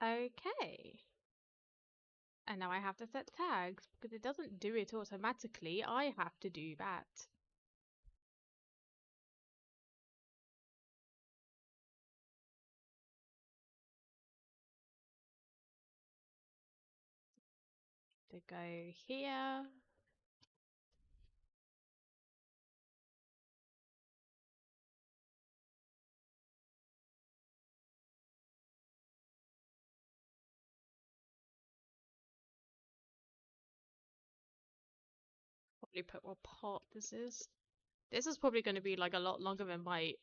Okay. And now I have to set tags because it doesn't do it automatically. I have to do that. To go here. Probably put what part this is. This is probably going to be like a lot longer than my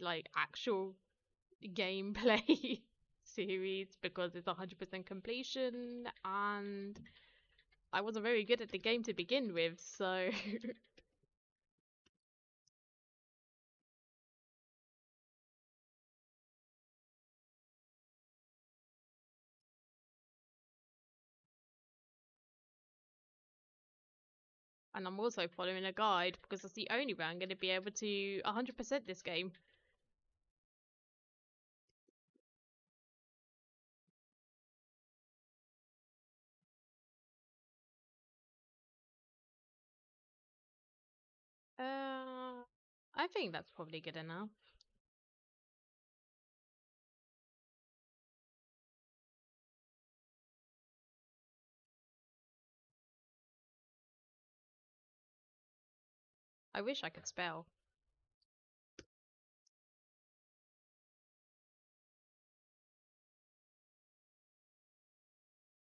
like actual gameplay series because it's 100% completion and I wasn't very good at the game to begin with, so and I'm also following a guide because that's the only way I'm going to be able to 100% this game. I think that's probably good enough. I wish I could spell.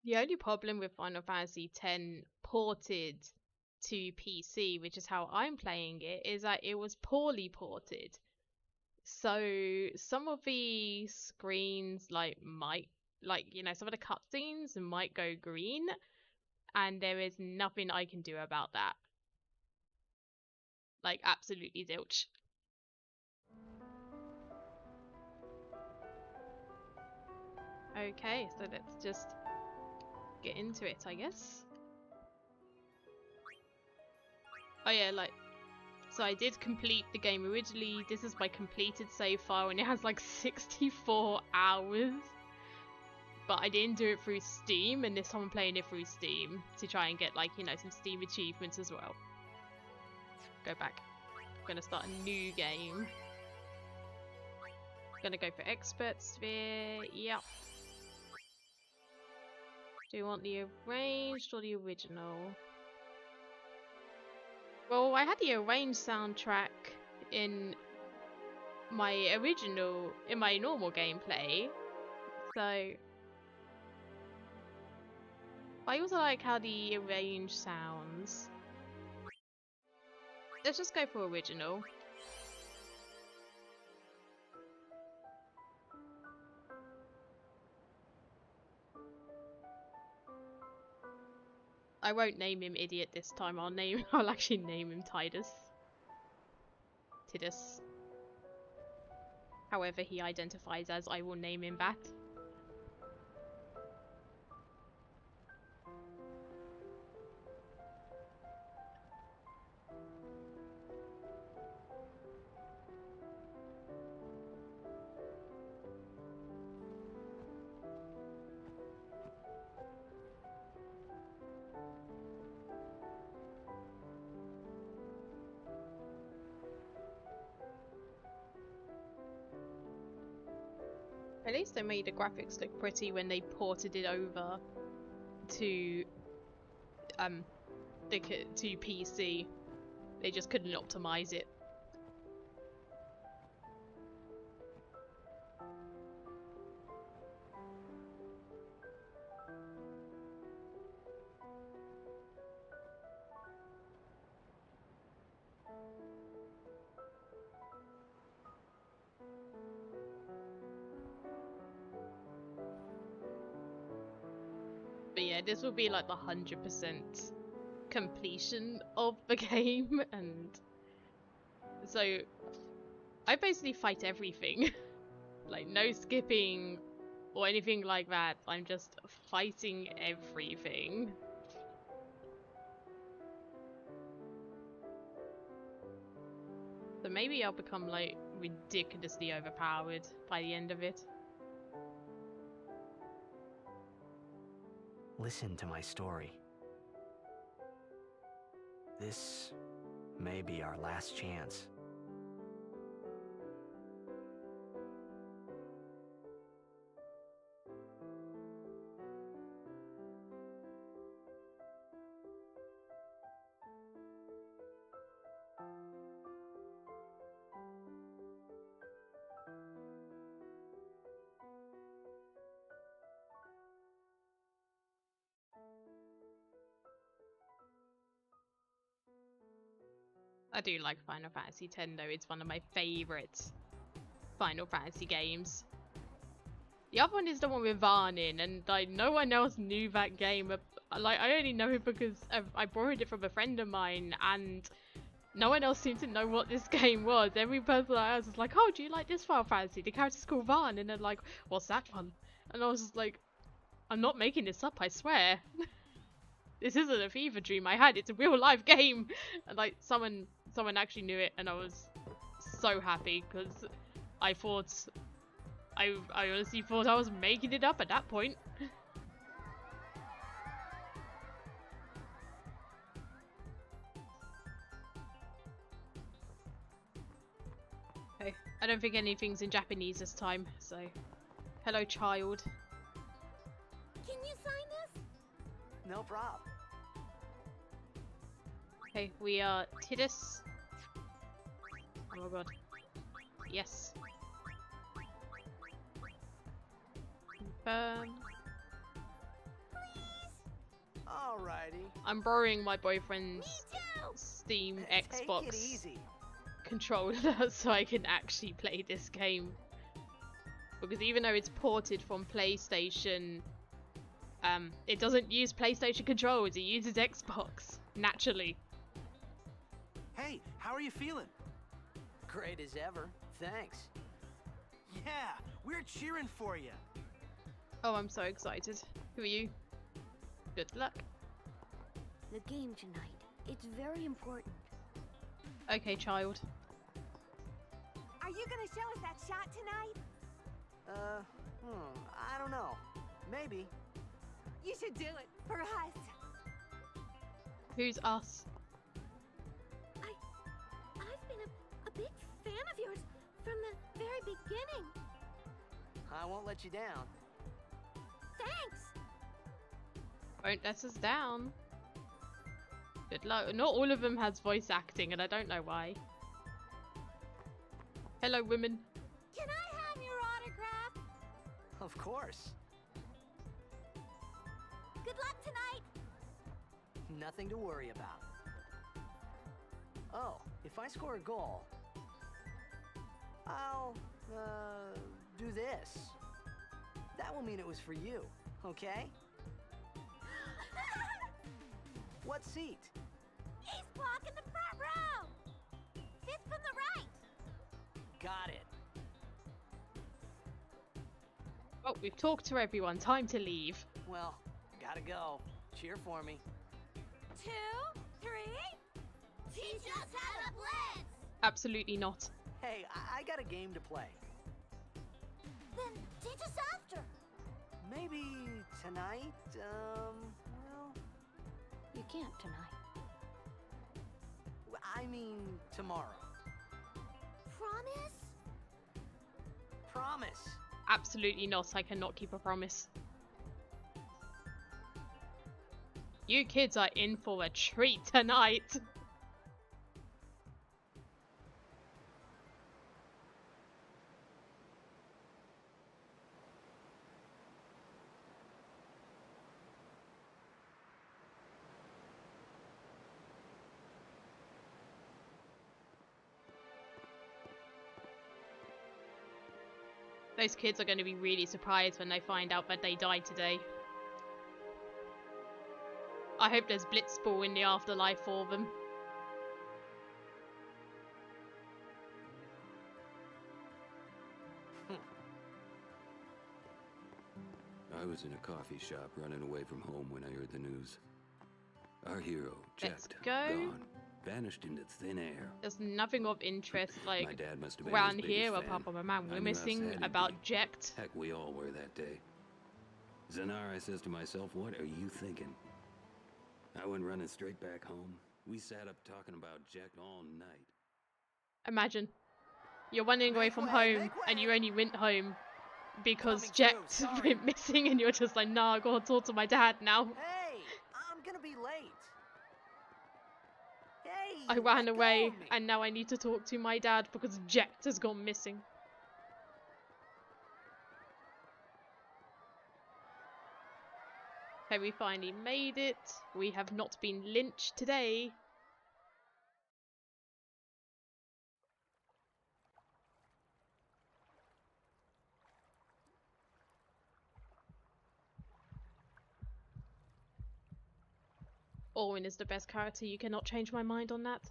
The only problem with Final Fantasy X ported to PC, which is how I'm playing it, is that it was poorly ported. So some of the screens some of the cutscenes might go green, and there is nothing I can do about that. Like absolutely zilch. Okay, so let's just get into it, I guess. Oh yeah, so I did complete the game originally. This is my completed save file and it has like 64 hours. But I didn't do it through Steam, and there's someone playing it through Steam to try and get some Steam achievements as well. Go back. I'm gonna start a new game. Gonna go for Expert Sphere. Yep. Do you want the arranged or the original? Well, I had the arranged soundtrack in my normal gameplay. So I also like how the arranged sounds. Let's just go for original. I won't name him Idiot this time. I'll actually name him Tidus. Tidus. However he identifies as, I will name him that. At least they made the graphics look pretty when they ported it over to to PC. They just couldn't optimize it. But yeah, this will be like the 100% completion of the game, and so I basically fight everything. Like no skipping or anything like that. I'm just fighting everything. So maybe I'll become like ridiculously overpowered by the end of it. listen to my story. This may be our last chance. I do like Final Fantasy X though, it's one of my favourite Final Fantasy games. The other one is the one with Varnin, and like no one else knew that game. Like I only know it because I borrowed it from a friend of mine, and no one else seemed to know what this game was. Every person I asked was like, "Oh, do you like this Final Fantasy? The character's called Varn," and they're like, "What's that one?" And I was just like, "I'm not making this up, I swear." This isn't a fever dream I had, it's a real life game. And like someone actually knew it, and I was so happy because I honestly thought I was making it up at that point. Okay, I don't think anything's in Japanese this time, so hello child. Can you sign this? No problem. Okay, we are Tidus. Oh my god. Yes. Confirm. Alrighty. I'm borrowing my boyfriend's Steam Take Xbox it easy. controller so I can actually play this game. Because even though it's ported from PlayStation, it doesn't use PlayStation controls, it uses Xbox, naturally. Hey, how are you feeling? Great as ever. Thanks. Yeah, we're cheering for you. Oh, I'm so excited. Who are you? Good luck. The game tonight. It's very important. Okay, child. Are you gonna show us that shot tonight? I don't know. Maybe. You should do it for us. Who's us? I've been a big fan of yours from the very beginning. I won't let you down. Thanks. Won't let us down. Good luck. Not all of them has voice acting, and I don't know why. Hello, women. Can I have your autograph? Of course. Good luck tonight. Nothing to worry about. Oh, if I score a goal, I'll, do this. That will mean it was for you, okay? What seat? Ace block in the front row. Fifth from the right. Got it. Oh, we've talked to everyone. Time to leave. Well, gotta go. Cheer for me. 2, 3. Teach us how to blitz. Absolutely not. Hey, I got a game to play. Then teach us after. Maybe tonight, well, You can't tonight. I mean tomorrow. Promise? Promise. Absolutely not. I cannot keep a promise. You kids are in for a treat tonight. Those kids are going to be really surprised when they find out that they died today. I hope there's Blitzball in the afterlife for them. I was in a coffee shop running away from home when I heard the news. Our hero, Let's Jecht, go. gone, vanished into thin air. There's nothing of interest My like dad must have been around his here biggest apart fan. from a man I we're knew how sad missing he'd about be. Jecht. Heck, we all were that day. Zanara says to myself, what are you thinking? I went running straight back home. We sat up talking about Jack all night. Imagine. You're running away from home and you only went home because Jack's went missing and you're just like, nah, I gotta talk to my dad now. Hey, I'm gonna be late. Hey, I ran away and now I need to talk to my dad because Jack has gone missing. Okay, we finally made it. We have not been lynched today. Owen is the best character. You cannot change my mind on that.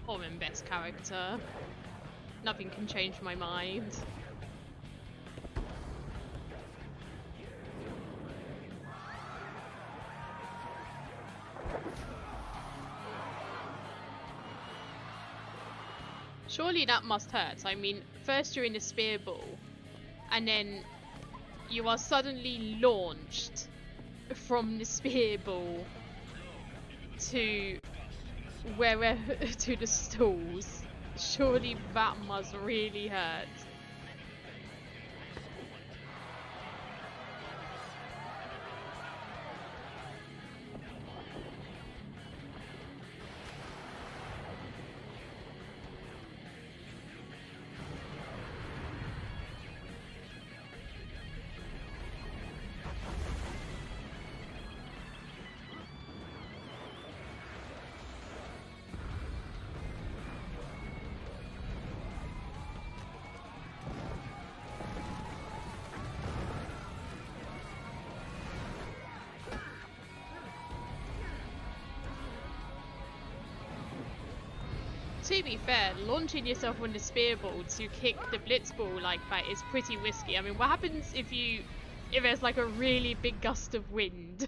Owen best character. Nothing can change my mind. Surely that must hurt. I mean, first you're in a spear ball, and then you are suddenly launched from the spear ball to wherever to the stalls. Surely that must really hurt. To be fair, launching yourself on the spear ball to kick the blitz ball like that is pretty risky. I mean, what happens if there's like a really big gust of wind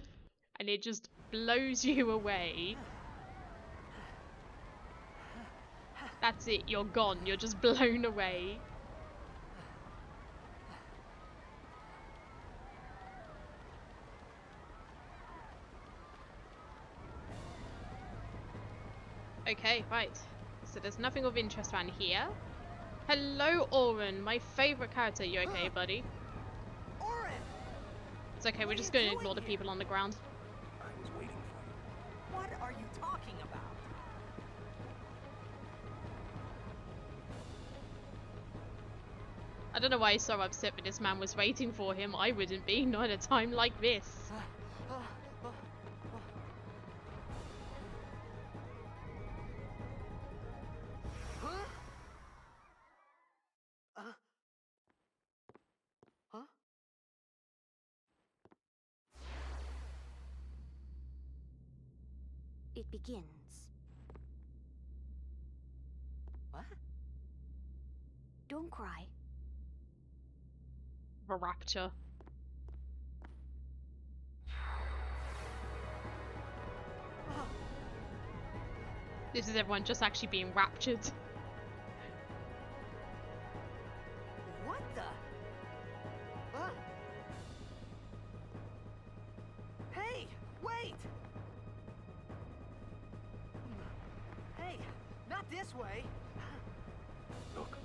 and it just blows you away? That's it, you're gone, you're just blown away. Okay, right. So there's nothing of interest around here. Hello, Oren, my favourite character. You okay, buddy? Oren! It's okay, we're just going to ignore the people on the ground. I was waiting for you. What are you talking about? I don't know why he's so upset that this man was waiting for him. I wouldn't be, not at a time like this. It begins. What? Don't cry. The rapture. This is everyone just actually being raptured. What the? Hey, wait! Hey, not this way. Look.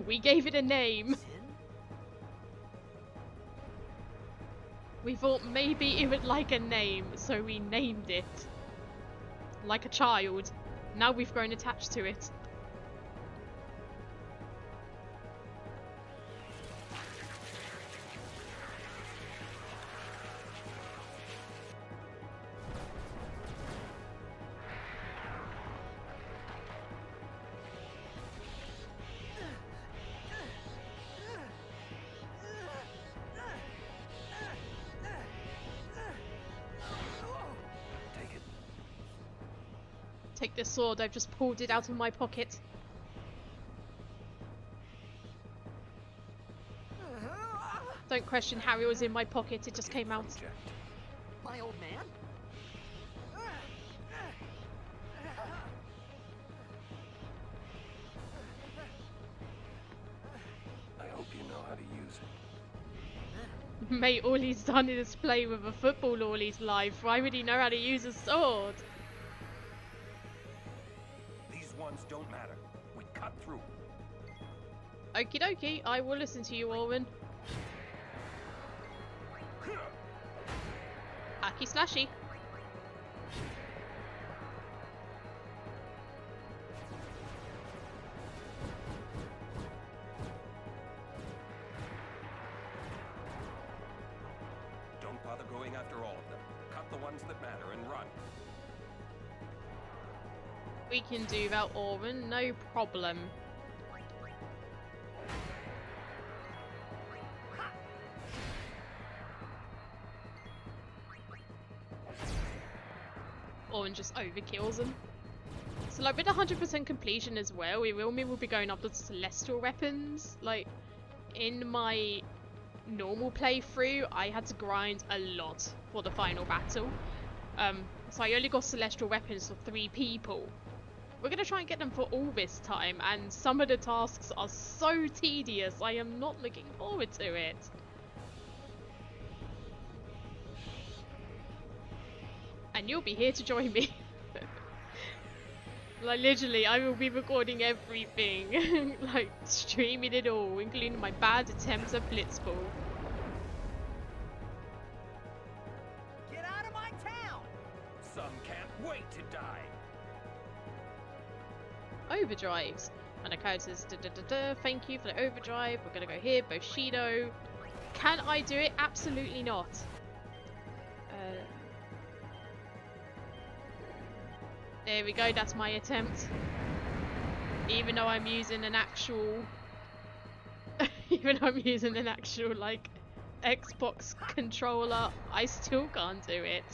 We gave it a name. Sin? We thought maybe it would like a name, so we named it. Like a child. Now we've grown attached to it. Take it. Take this sword, I've just pulled it out of my pocket. Don't question how it was in my pocket, it just came out. Project. My old man? I hope you know how to use it. Mate, all he's done is play with a football all his life. Why would he know how to use a sword? These ones don't matter. We cut through. Okie dokie, I will listen to you, Orwin. Hacky slashy. Don't bother going after all of them. Cut the ones that matter and run. We can do that, Orwin, no problem. Orwin just overkills him. So like with 100% completion as well, we will be going up to celestial weapons. Like in my normal playthrough, I had to grind a lot for the final battle. So I only got celestial weapons for 3 people. We're gonna try and get them for all this time, and some of the tasks are so tedious. I am not looking forward to it. And you'll be here to join me. Like literally, I will be recording everything. Like streaming it all, including my bad attempts at Blitzball. Get out of my town! Some can't wait to die. Overdrives. And the code says, thank you for the overdrive. We're gonna go here, Bushido. Can I do it? Absolutely not. There we go, that's my attempt. Even though I'm using an actual... even though I'm using an actual, like, Xbox controller, I still can't do it.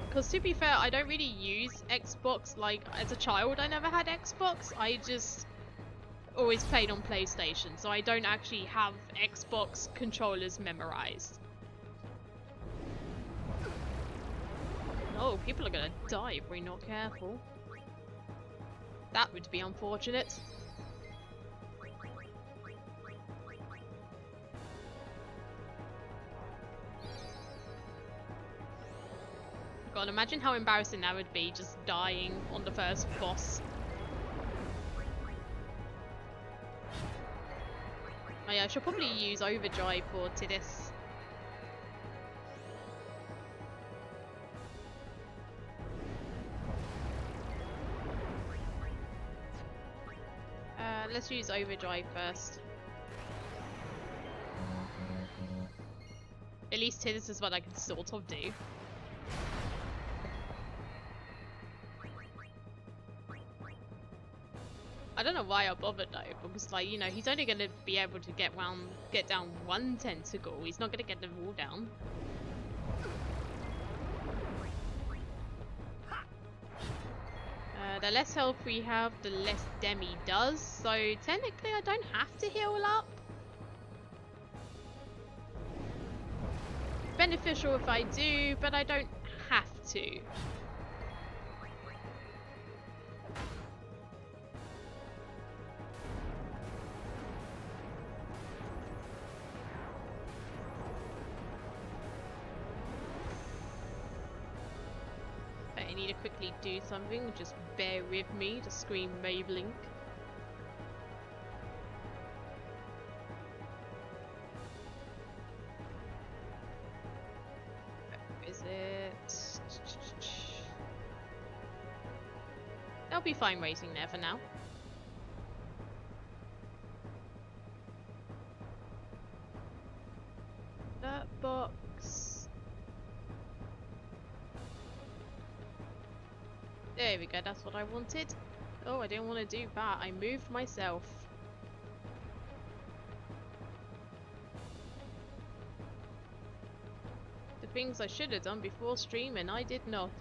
Because to be fair, I don't really use Xbox, like, as a child I never had Xbox. I just always played on PlayStation, so I don't actually have Xbox controllers memorized. Oh, people are gonna die if we're not careful. That would be unfortunate. God, imagine how embarrassing that would be, just dying on the first boss. Oh yeah, I should probably use overdrive for Tidus. Let's use overdrive first. At least Tidus is what I can sort of do. I don't know why I bothered though, because like, you know, he's only gonna be able to get down one tentacle. He's not gonna get them all down. The less health we have, the less Demi does. So technically I don't have to heal up. Beneficial if I do, but I don't have to. I need to quickly do something. Just bear with me to scream Mablink. Where is it? They'll be fine waiting there for now. That box. There we go, that's what I wanted. Oh, I didn't want to do that. I moved myself. The things I should have done before streaming, I did not.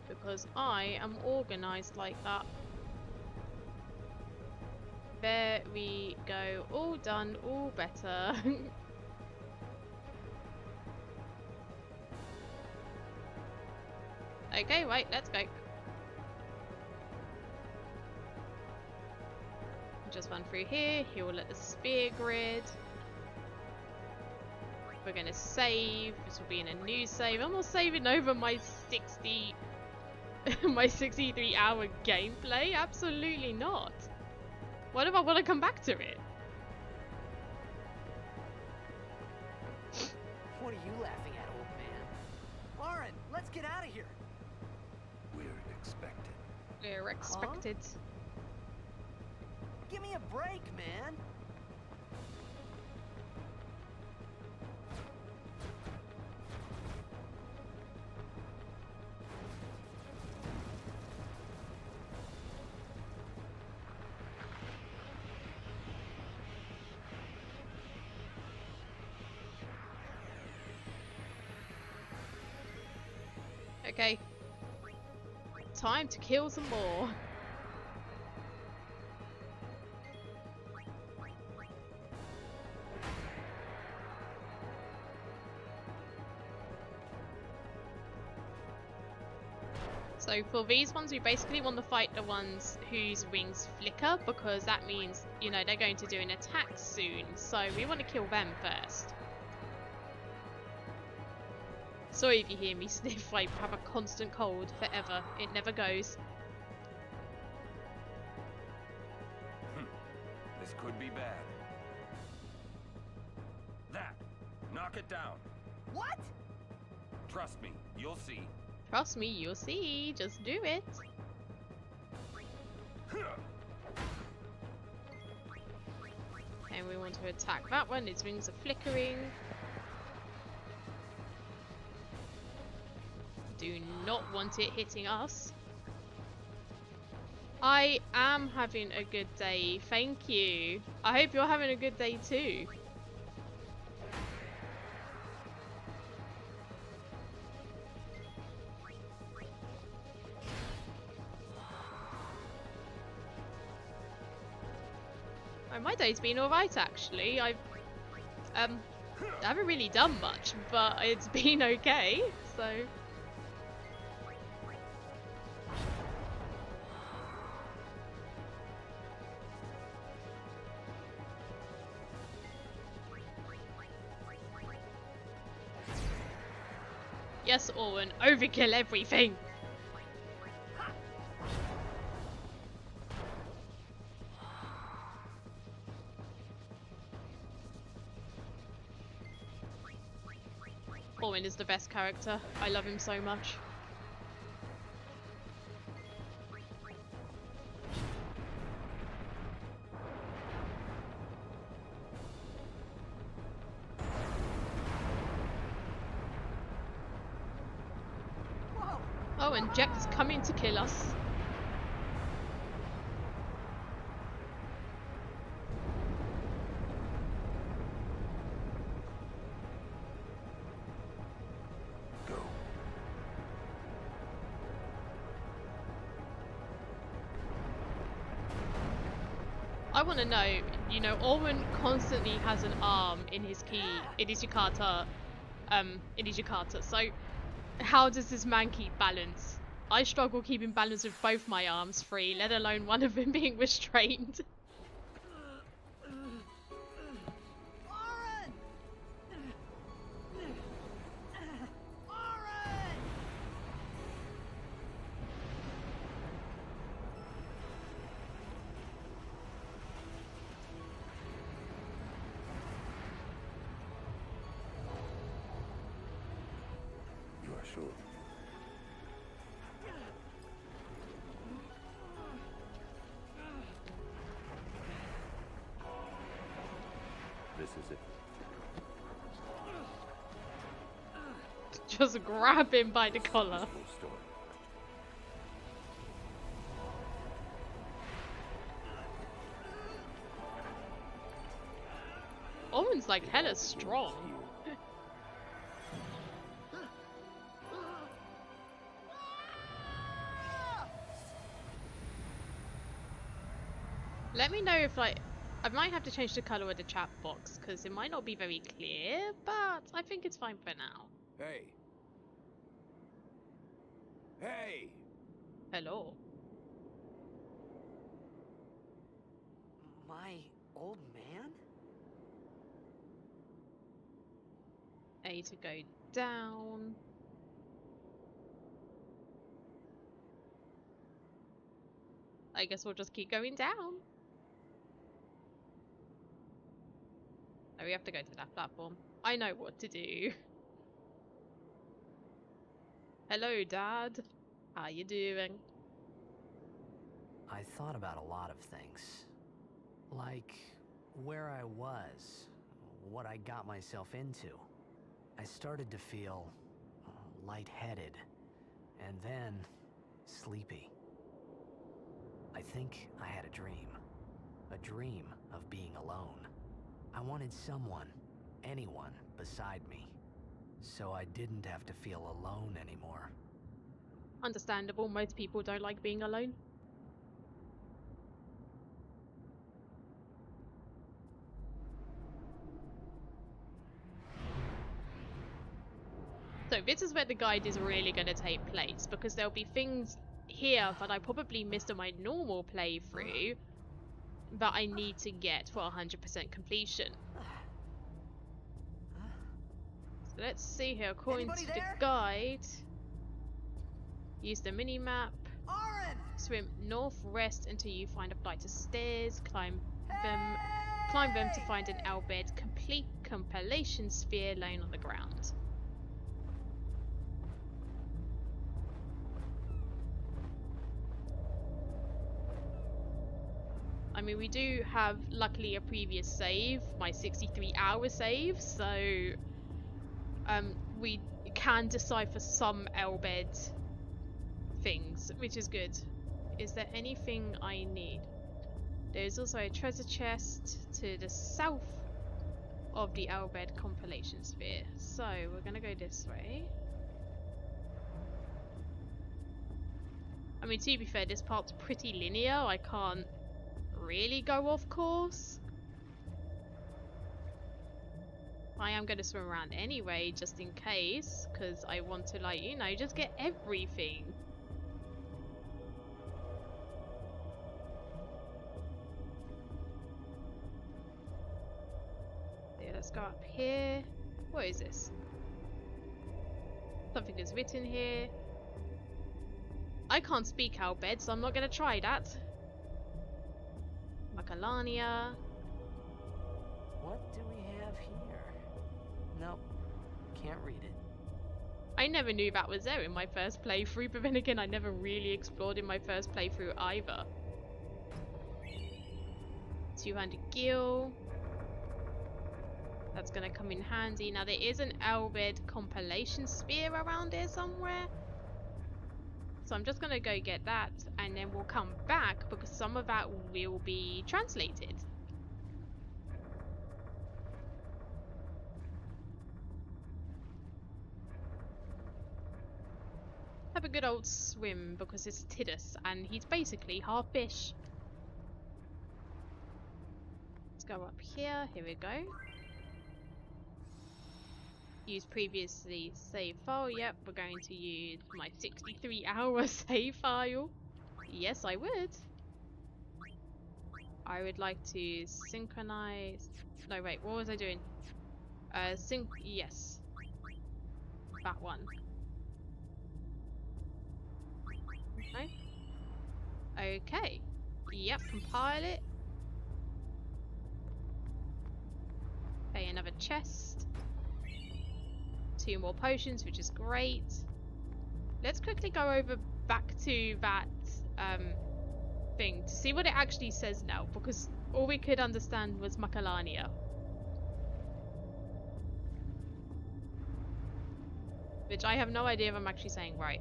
Because I am organized like that. There we go. All done, all better. Okay, right, let's go. Just run through here. He will let the spear grid. We're gonna save. This will be in a new save. I'm not saving over my 60 my 63-hour gameplay. Absolutely not. What if I want to come back to it? What are you laughing at, old man? Lauren, let's get out of here. We're expected. We're expected. Give me a break, man. Okay. Time to kill some more. So for these ones, we basically want to fight the ones whose wings flicker, because that means, you know, they're going to do an attack soon. So we want to kill them first. Sorry if you hear me sniff, I have a constant cold forever. It never goes. This could be bad. That! Knock it down. What? Trust me, you'll see. Trust me, you'll see. Just do it. And we want to attack that one. Its wings are flickering. Do not want it hitting us. I am having a good day. Thank you. I hope you're having a good day too. My day's been alright actually. I haven't really done much, but it's been okay, so. Yes, Owen, overkill everything! Owen is the best character. I love him so much. Whoa. Oh, and Jack's coming to kill us. Go. I want to know, you know, Owen constantly has an arm in his key, in his Yukata, so how does this man keep balance? I struggle keeping balance with both my arms free, let alone one of them being restrained. Lauren! Lauren! control. This is it. Just grab him by the collar. Full story. Owen's like hella strong. Let me know if like I might have to change the color of the chat box because it might not be very clear, but I think it's fine for now. Hey. Hey! Hello. My old man? A to go down. I guess we'll just keep going down. Oh, we have to go to that platform. I know what to do. Hello, Dad. How you doing? I thought about a lot of things. Like where I was, what I got myself into. I started to feel lightheaded, and then sleepy. I think I had a dream of being alone. I wanted someone, anyone beside me, so I didn't have to feel alone anymore. Understandable, most people don't like being alone. So this is where the guide is really going to take place, because there'll be things here that I probably missed on my normal playthrough that I need to get for 100% completion. So let's see here, according Anybody to there? the guide, use the mini-map, Aaron! swim northwest until you find a flight of stairs, climb them to find an Albed complete compilation sphere laying on the ground. I mean, we do have, luckily, a previous save, my 63-hour save, so we can decipher some Albed things, which is good. Is there anything I need? There's also a treasure chest to the south of the Albed compilation sphere, so we're gonna go this way. I mean, to be fair, this part's pretty linear. I can't really go off course. I am going to swim around anyway, just in case, because I want to, like, you know, just get everything. Yeah, let's go up here. What is this? Something is written here. I can't speak Albed, so I'm not going to try that. Macalania. What do we have here? Nope, can't read it. I never knew that was there in my first playthrough, but then again I never really explored in my first playthrough either. 200 gil. That's gonna come in handy. Now there is an Albed compilation sphere around here somewhere. So I'm just gonna go get that, and then we'll come back because some of that will be translated. Have a good old swim because it's Tidus and he's basically half fish. Let's go up here. Here we go. Use previously saved file. Yep, we're going to use my 63-hour save file. Yes, I would. I would like to synchronize. No, wait, what was I doing? Yes. That one. Okay. Okay. Yep, compile it. Okay, another chest. 2 more potions, which is great. Let's quickly go over back to that thing to see what it actually says now, because all we could understand was Macalania. Which I have no idea if I'm actually saying right.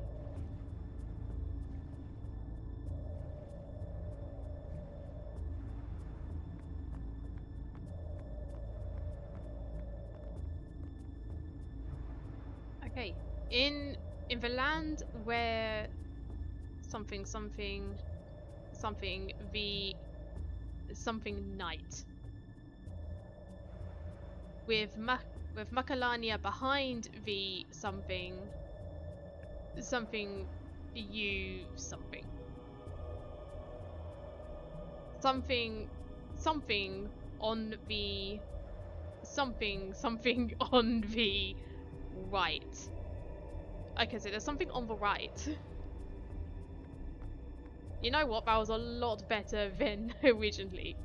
Okay, in the land where something the something night with Macalania behind the something you something on the something on the right. Okay, so there's something on the right. You know what? That was a lot better than originally.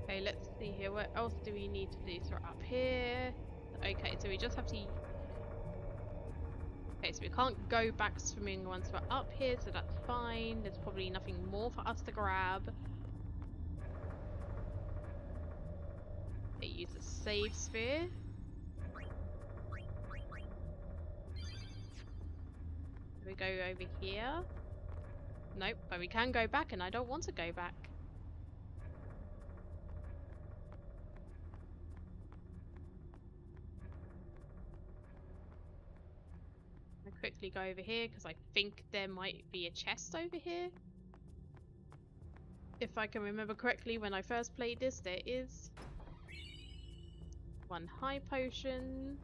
Okay, let's see here. What else do we need to do? So we're up here. Okay, so we just have to... Okay, so we can't go back swimming once we're up here, so that's fine. There's probably nothing more for us to grab. Okay, use the save sphere. We go over here. Nope, but we can go back and I don't want to go back. Quickly go over here because I think there might be a chest over here. If I can remember correctly, when I first played this, there is one high potion.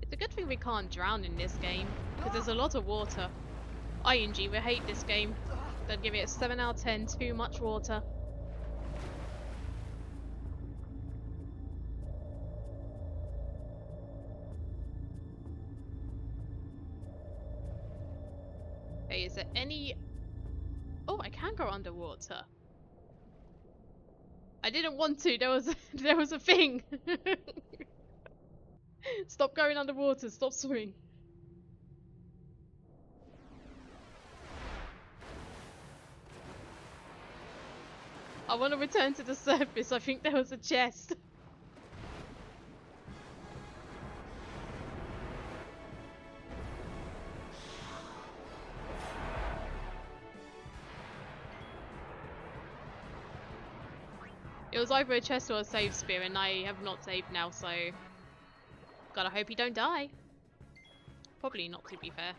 It's a good thing we can't drown in this game, because there's a lot of water. ING, we hate this game. They'd give it a 7 out of 10, too much water. Okay, is there any... Oh, I can go underwater. I didn't want to, there was a thing. Stop going underwater, stop swimming. I want to return to the surface, I think there was a chest. It was either a chest or a save spear, and I have not saved now, so... Gotta hope you don't die. Probably not, to be fair.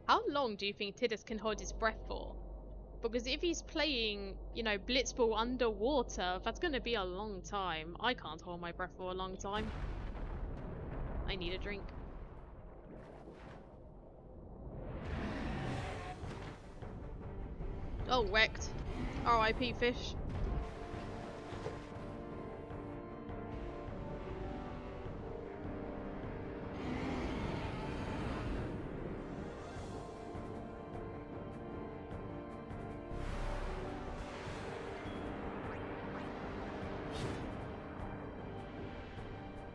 How long do you think Tidus can hold his breath for? Because if he's playing, you know, Blitzball underwater, that's gonna be a long time. I can't hold my breath for a long time. I need a drink. Oh, wrecked. RIP fish.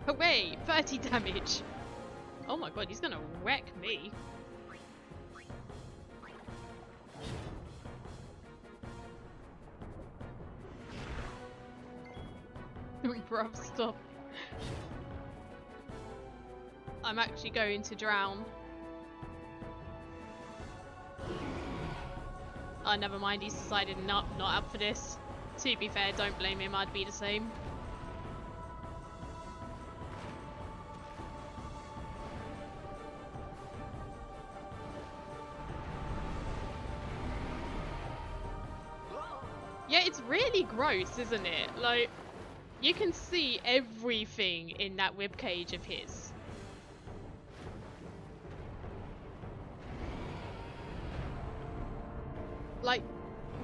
Hooray! 30 damage! Oh my god, he's gonna wreck me. Bruv, stop. I'm actually going to drown. Oh, never mind, he's decided not up for this. To be fair, don't blame him, I'd be the same. Yeah, it's really gross, isn't it? Like, you can see everything in that ribcage of his. Like,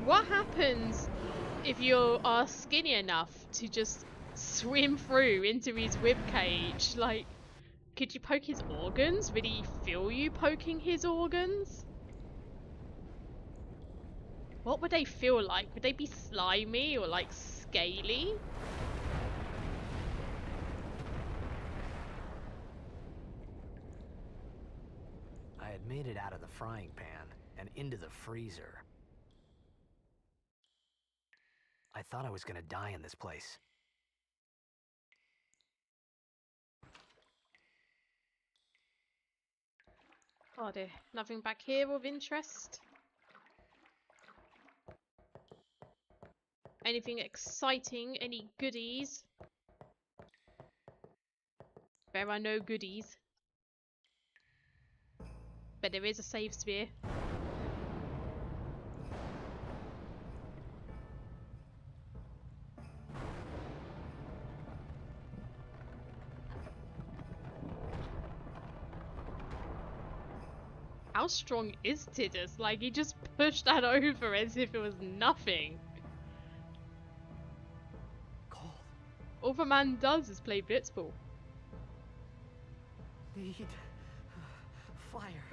what happens if you are skinny enough to just swim through into his ribcage? Like, could you poke his organs? Would he feel you poking his organs? What would they feel like? Would they be slimy or like scaly? I had made it out of the frying pan and into the freezer. I thought I was gonna die in this place. Oh dear, nothing back here of interest. Anything exciting? Any goodies? There are no goodies. But there is a save sphere. How strong is Tidus? Like, he just pushed that over as if it was nothing. Cold. All the man does is play Blitzball. Need fire.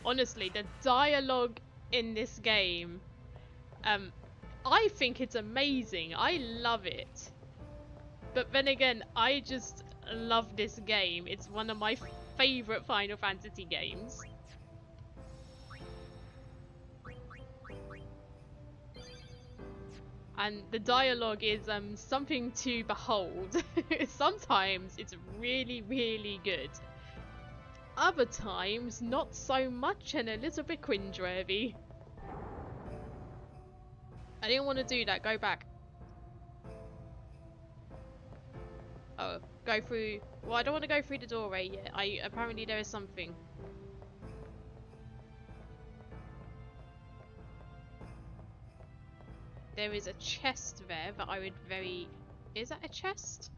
Honestly, the dialogue in this game, I think it's amazing. I love it. But then again, I just love this game. It's one of my favorite Final Fantasy games. And the dialogue is something to behold. Sometimes it's really, really good. Other times, not so much and a little bit cringeworthy. I didn't want to do that. Go back. Oh, go through. Well, I don't want to go through the doorway yet. Apparently there is something. There is a chest there that I would very... Is that a chest?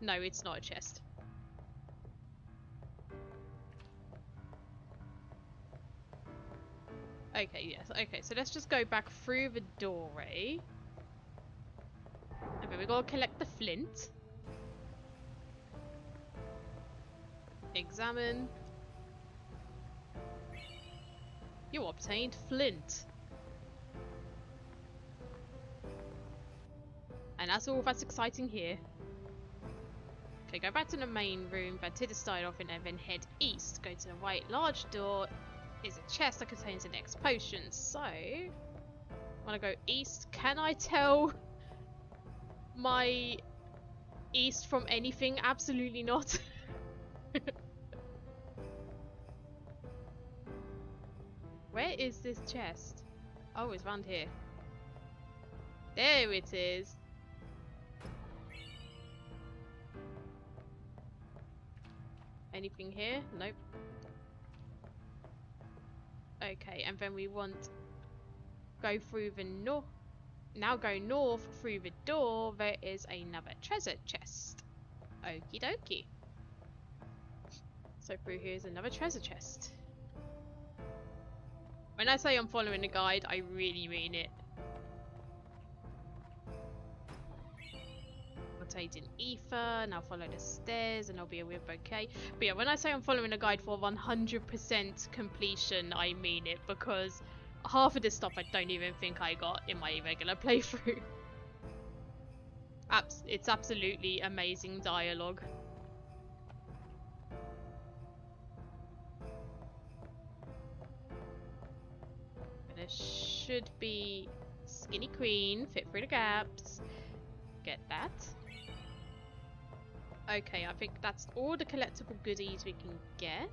No, it's not a chest. Okay, yes. Okay, so let's just go back through the doorway. And then we gotta collect the flint. Examine. You obtained flint. And that's all that's exciting here. Okay, go back to the main room that Tidus started off in and then head east. Go to the right large door. Is a chest that contains the next potion. So, I want to go east. Can I tell my east from anything? Absolutely not. Where is this chest? Oh, it's round here. There it is. Anything here? Nope. Okay, and then we want go through the north. Now go north through the door. There is another treasure chest. Okie dokie. So through here is another treasure chest. When I say I'm following the guide, I really mean it. Rotating ether. Now follow the stairs, and I'll be a weird bouquet. But yeah, when I say I'm following a guide for 100% completion, I mean it, because half of this stuff I don't even think I got in my regular playthrough. It's absolutely amazing dialogue. And there should be Skinny Queen, fit through the gaps. Get that. Okay, I think that's all the collectible goodies we can get.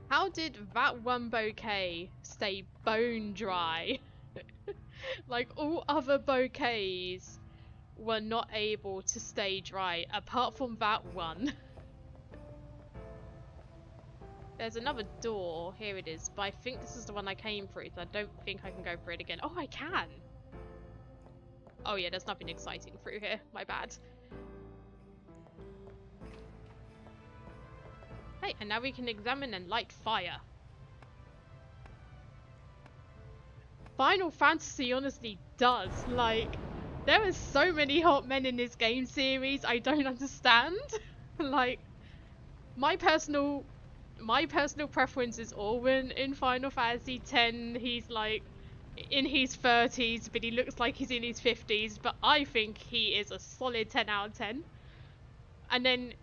How did that one bouquet stay bone dry? Like all other bouquets were not able to stage right, apart from that one. There's another door. Here it is. But I think this is the one I came through, so I don't think I can go through it again. Oh, I can! Oh yeah, there's nothing exciting through here. My bad. Hey, and now we can examine and light fire. Final Fantasy honestly does. Like, there are so many hot men in this game series I don't understand. Like, my personal preference is Orwen in Final Fantasy X. He's like in his 30s, but he looks like he's in his 50s, but I think he is a solid 10 out of 10. And then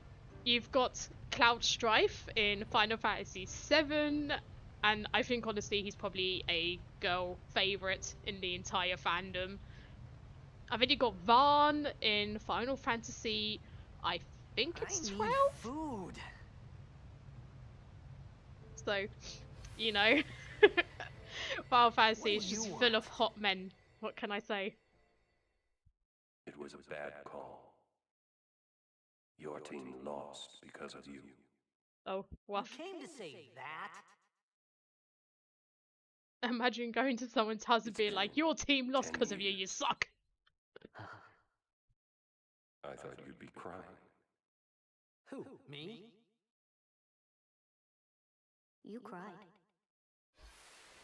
you've got Cloud Strife in Final Fantasy VII, and I think honestly he's probably a girl favourite in the entire fandom. I've already got Vaan in Final Fantasy, I think it's 12? Food. So, you know, Final Fantasy is just full of hot men. What can I say? It was a bad call. Your team lost because of you. Oh, woof. Came to say that. Imagine going to someone's house and being like, your team lost because of you, you suck. I thought you'd be crying. Who? Me? You cried.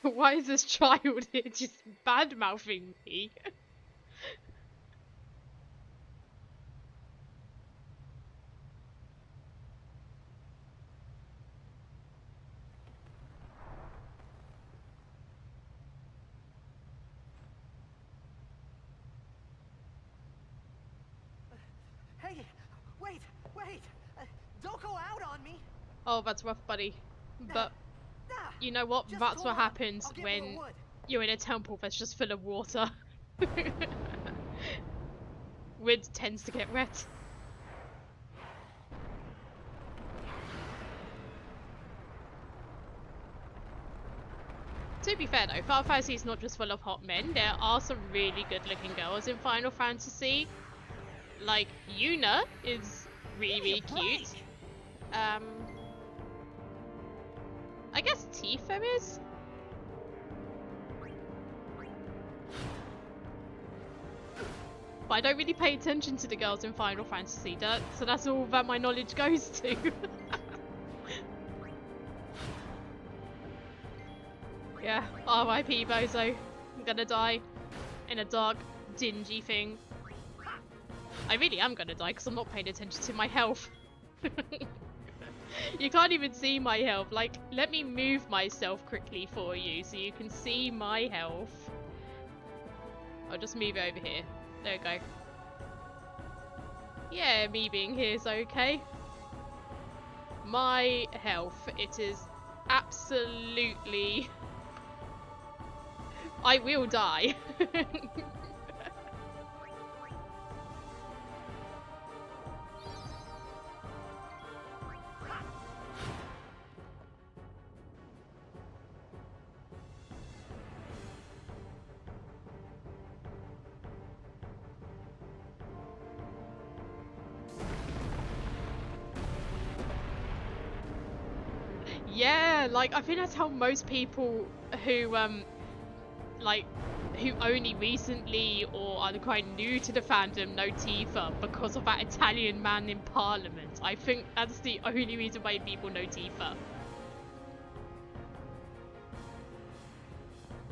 Why is this child here just bad-mouthing me? Hey, wait! Don't go out on me! Oh, that's rough, buddy. But Nah, you know what? just That's go what on. happens I'll get when more wood. you're in a temple that's just full of water. Wood tends to get wet. To be fair though, Final Fantasy is not just full of hot men. There are some really good looking girls in Final Fantasy. Like, Yuna is really cute. I guess Tifa is? But I don't really pay attention to the girls in Final Fantasy, so that's all that my knowledge goes to. Yeah, R.I.P. Bozo. I'm gonna die in a dark, dingy thing. I really am gonna die because I'm not paying attention to my health. You can't even see my health. Like, let me move myself quickly for you so you can see my health. I'll just move over here. There we go. Yeah, me being here is okay. My health, it is absolutely... I will die. Yeah, like I think that's how most people who who only recently or are quite new to the fandom know Tifa because of that Italian man in Parliament. I think that's the only reason why people know Tifa.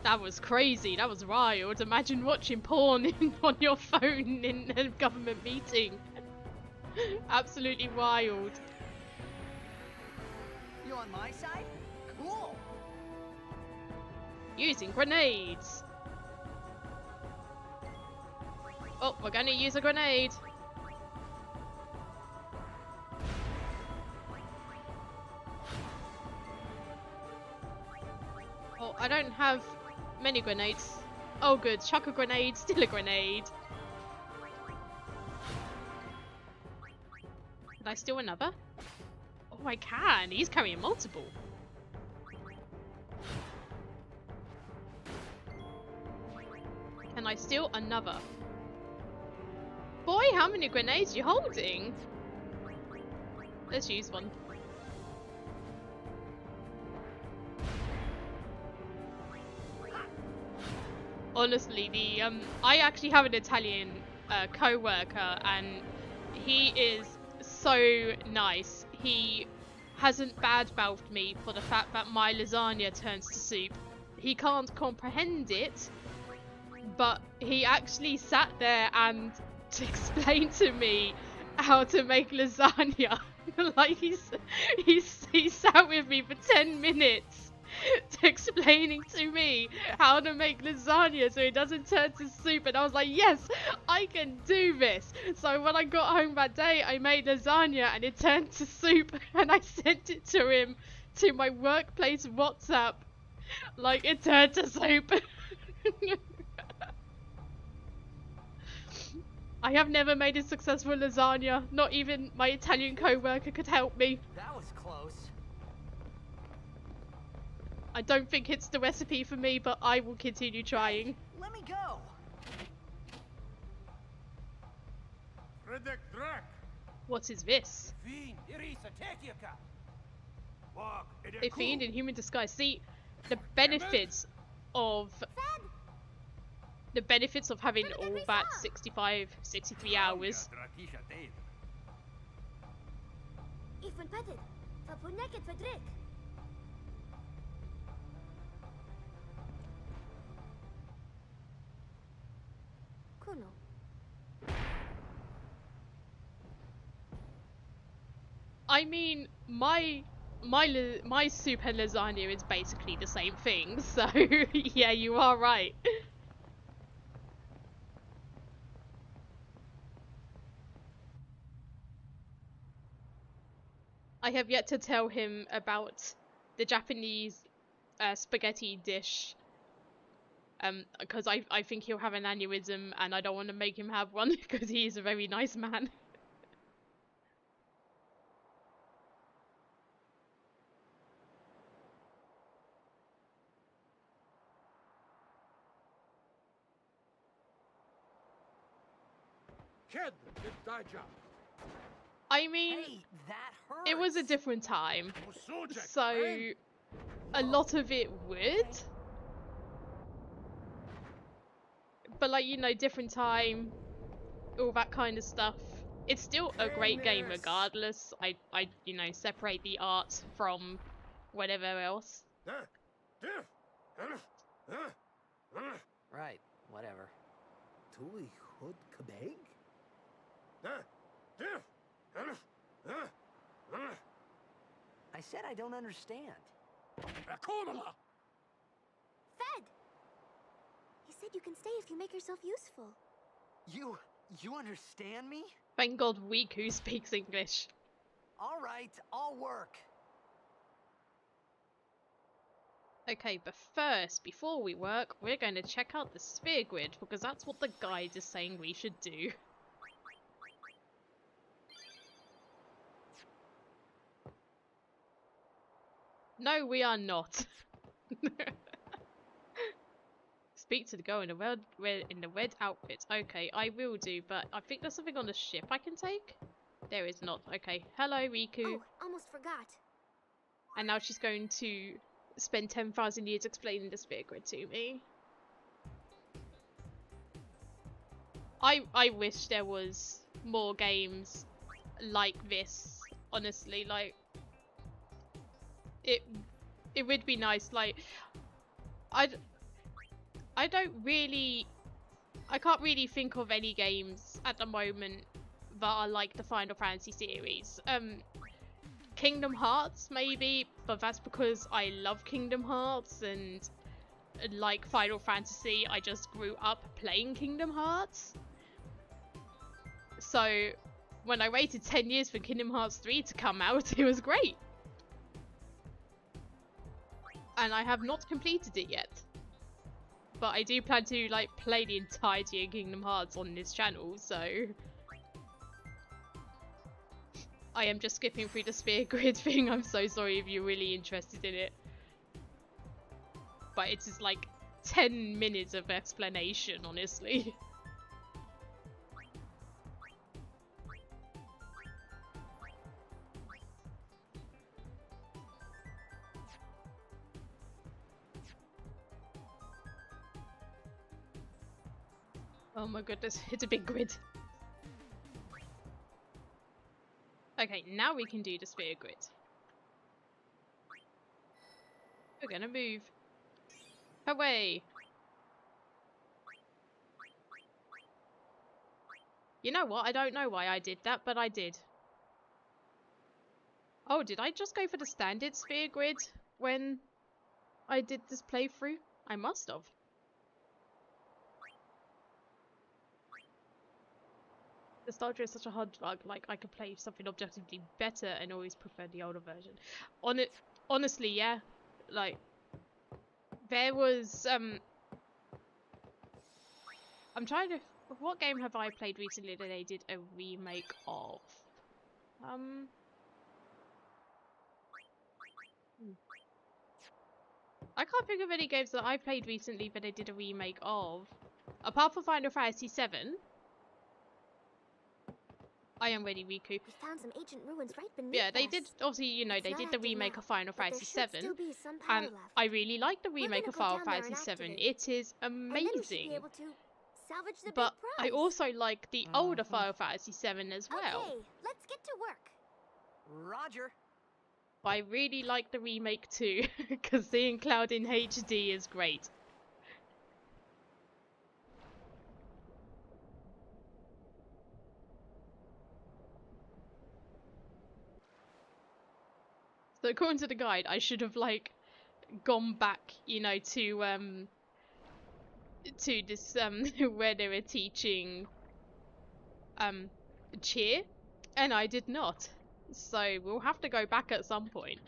That was crazy, that was wild. Imagine watching porn on your phone in a government meeting. Absolutely wild. You on my side? Cool! Using grenades. Oh, we're gonna use a grenade. Oh, I don't have many grenades. Oh good, chuck a grenade, still a grenade. Can I steal another? Oh, I can. He's carrying multiple. Can I steal another? Hey, how many grenades are you holding? Let's use one. Honestly, I actually have an Italian co-worker, and he is so nice. He hasn't bad-mouthed me for the fact that my lasagna turns to soup. He can't comprehend it, but he actually sat there and explained to me how to make lasagna. Like he sat with me for 10 minutes explaining to me how to make lasagna so it doesn't turn to soup, and I was like, yes, I can do this. So when I got home that day, I made lasagna and it turned to soup, and I sent it to him to my workplace WhatsApp like it turned to soup. I have never made a successful lasagna. Not even my Italian co-worker could help me. That was close. I don't think it's the recipe for me, but I will continue trying. Let me go. What is this? A fiend in human disguise. See, the benefits of having all that 63 hours. Ich bin petted. Verpuneket verdrick. Kuno. I mean, my soup and lasagna is basically the same thing, so yeah, you are right. I have yet to tell him about the Japanese spaghetti dish, because I think he'll have an aneurysm and I don't want to make him have one because he is a very nice man. Kid, it's thy job. I mean, Hey, that hurts. it was a different time, Sujek, so man. a lot of it would. But like, you know, different time, all that kind of stuff. It's still a great game regardless. I you know, separate the art from whatever else. Right, whatever. Tuli Hood Kabeg? I said I don't understand. Fed! He said you can stay if you make yourself useful. You understand me? Thank God Wiku speaks English. All right, I'll work. Okay, but first, before we work, we're going to check out the sphere grid, because that's what the guide is saying we should do. No, we are not. Speak to the girl in the red outfit. Okay, I will do, but I think there's something on the ship I can take. There is not. Okay, hello Riku. Oh, almost forgot. And now she's going to spend 10,000 years explaining the sphere grid to me. I wish there was more games like this, honestly. Like, it would be nice. Like, I can't really think of any games at the moment that are like the Final Fantasy series. Kingdom Hearts maybe, but that's because I love Kingdom Hearts, and like Final Fantasy, I just grew up playing Kingdom Hearts. So when I waited 10 years for Kingdom Hearts 3 to come out, it was great. And I have not completed it yet. But I do plan to like play the entirety of Kingdom Hearts on this channel, so I am just skipping through the sphere grid thing. I'm so sorry if you're really interested in it. But it's just like 10 minutes of explanation, honestly. Oh my goodness, it's a big grid. Okay, now we can do the sphere grid. We're gonna move. Away! You know what? I don't know why I did that, but I did. Oh, did I just go for the standard sphere grid when I did this playthrough? I must have. Nostalgia is such a hard drug. Like, I could play something objectively better and always prefer the older version. Honestly, yeah. Like, there was, I'm trying to... What game have I played recently that they did a remake of? I can't think of any games that I played recently that they did a remake of. Apart from Final Fantasy VII. I am ready, Riku. We found some ancient ruins right beneath Yeah, they us. did, obviously, you know, It's they not did the active remake now, of Final but there Fantasy should VII. still be some power And left. I really like the We're remake gonna of go Final down there Fantasy and VII. activate It is And then we should amazing. be able to salvage the But big prize. I also like the older Final Fantasy VII as well. Okay, let's get to work. Roger. But I really like the remake too, because seeing Cloud in HD is great. So according to the guide, I should have like gone back, you know, to this where they were teaching cheer, and I did not. So we'll have to go back at some point.